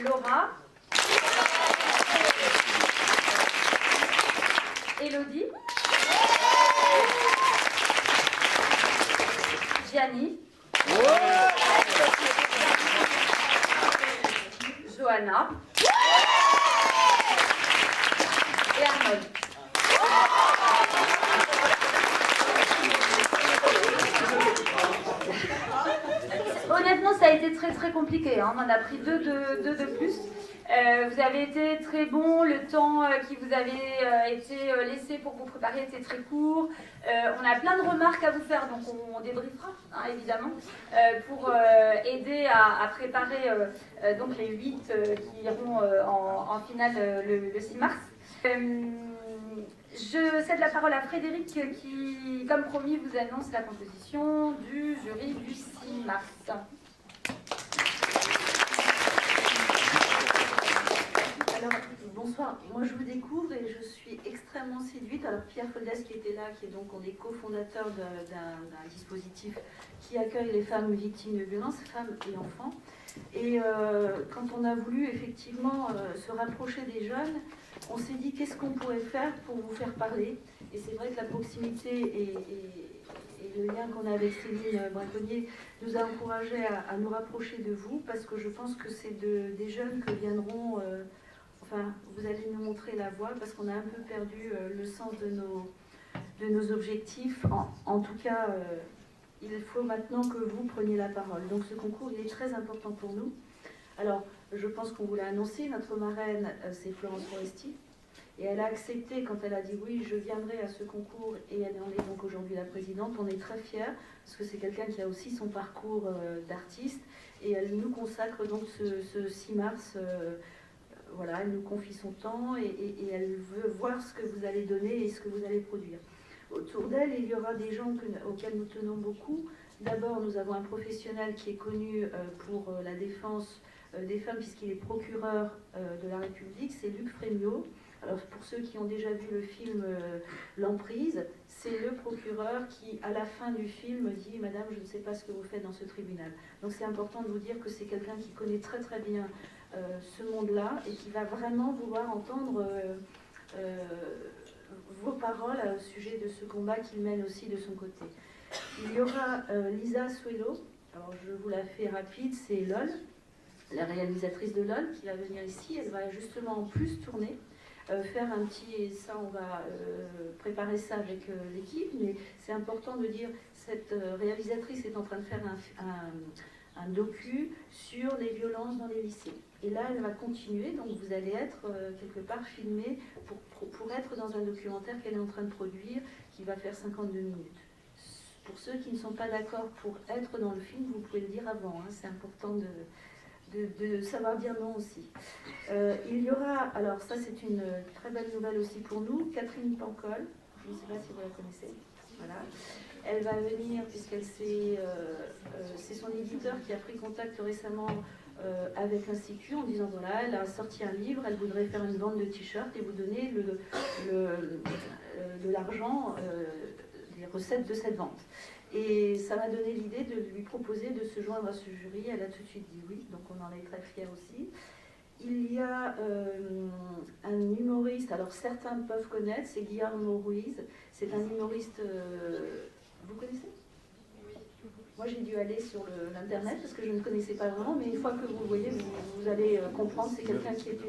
Laura. Élodie. Gianni. Johanna. Et Arnold. Honnêtement, ça a été très compliqué. Hein. On en a pris deux de plus. Vous avez été très bons. Le temps qui vous avait été laissé pour vous préparer était très court. On a plein de remarques à vous faire, donc on débriefera, hein, évidemment, pour aider à préparer donc les 8 qui iront en finale le 6 mars. Je cède la parole à Frédéric qui, comme promis, vous annonce la composition du jury du 6 mars. Alors, bonsoir. Moi, je vous découvre et je suis extrêmement séduite. Alors, Pierre Foldès qui était là, qui est donc, on est cofondateur d'un dispositif qui accueille les femmes victimes de violences, femmes et enfants. Et quand on a voulu effectivement se rapprocher des jeunes, on s'est dit qu'est-ce qu'on pourrait faire pour vous faire parler. Et c'est vrai que la proximité et le lien qu'on a avec Céline Braconnier nous a encouragés à nous rapprocher de vous, parce que je pense que c'est des jeunes que viendront, enfin vous allez nous montrer la voie, parce qu'on a un peu perdu le sens de nos objectifs. En tout cas, il faut maintenant que vous preniez la parole. Donc ce concours, il est très important pour nous. Alors, je pense qu'on vous l'a annoncé, notre marraine, c'est Florence Foresti. Et elle a accepté quand elle a dit oui, je viendrai à ce concours, et elle en est donc aujourd'hui la présidente. On est très fiers, parce que c'est quelqu'un qui a aussi son parcours d'artiste, et elle nous consacre donc ce 6 mars, voilà, elle nous confie son temps, et elle veut voir ce que vous allez donner et ce que vous allez produire. Autour d'elle, il y aura des gens auxquels nous tenons beaucoup. D'abord, nous avons un professionnel qui est connu pour la défense des femmes, puisqu'il est procureur de la République, c'est Luc Frémiot. Alors, pour ceux qui ont déjà vu le film L'Emprise, c'est le procureur qui, à la fin du film, dit « Madame, je ne sais pas ce que vous faites dans ce tribunal ». Donc c'est important de vous dire que c'est quelqu'un qui connaît très bien ce monde-là et qui va vraiment vouloir entendre vos paroles au sujet de ce combat qu'il mène aussi de son côté. Il y aura Lisa Suelo, alors je vous la fais rapide, c'est LOL, la réalisatrice de LOL, qui va venir ici. Elle va justement en plus tourner faire un petit, et ça on va préparer ça avec l'équipe, mais c'est important de dire, cette réalisatrice est en train de faire un docu sur les violences dans les lycées. Et là, elle va continuer, donc vous allez être quelque part filmé pour être dans un documentaire qu'elle est en train de produire, qui va faire 52 minutes. Pour ceux qui ne sont pas d'accord pour être dans le film, vous pouvez le dire avant, hein, c'est important de savoir dire non aussi. Il y aura, alors ça c'est une très belle nouvelle aussi pour nous, Catherine Pancol, je ne sais pas si vous la connaissez. Voilà. Elle va venir, puisqu'elle c'est son éditeur qui a pris contact récemment avec l'Institut en disant voilà, elle a sorti un livre, elle voudrait faire une vente de t-shirts et vous donner de l'argent, les recettes de cette vente. Et ça m'a donné l'idée de lui proposer de se joindre à ce jury. Elle a tout de suite dit oui, donc on en est très fiers aussi. Il y a un humoriste, alors certains peuvent connaître, c'est Guillermo Ruiz. C'est un humoriste, vous connaissez? Moi j'ai dû aller sur l'internet parce que je ne connaissais pas vraiment, mais une fois que vous le voyez, vous allez comprendre. C'est quelqu'un qui est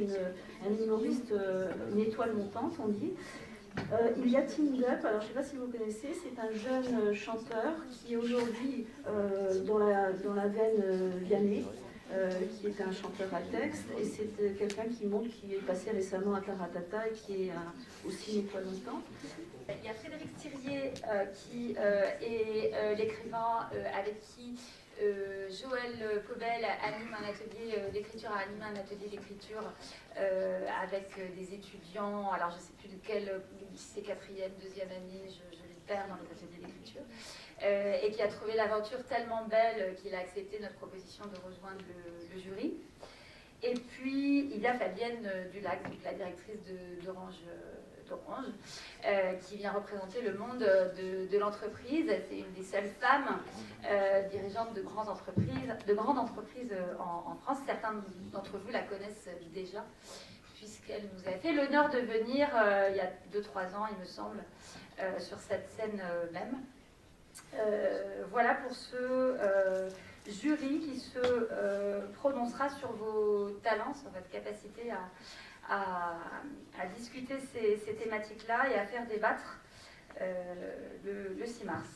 un humoriste, une étoile montante, on dit. Il y a Tim Gup, alors je ne sais pas si vous connaissez, c'est un jeune chanteur qui est aujourd'hui dans la veine Vianney. Qui est un chanteur à texte, et c'est quelqu'un qui est passé récemment à Taratata et qui est aussi une étoile montante. Il y a Frédéric Thirier qui est l'écrivain avec qui Joël Cobel anime un atelier d'écriture, a animé un atelier d'écriture avec des étudiants, alors je ne sais plus de quel lycée, 4e, 2e année, je les perds dans les ateliers d'écriture. Et qui a trouvé l'aventure tellement belle qu'il a accepté notre proposition de rejoindre le jury. Et puis, il y a Fabienne Dulac, donc la directrice d'Orange, qui vient représenter le monde de l'entreprise. C'est une des seules femmes dirigeantes de grandes entreprises en France. Certains d'entre vous la connaissent déjà, puisqu'elle nous a fait l'honneur de venir il y a 2-3 ans, il me semble, sur cette scène même. Voilà pour ce jury qui se prononcera sur vos talents, sur votre capacité à discuter ces thématiques-là et à faire débattre le 6 mars.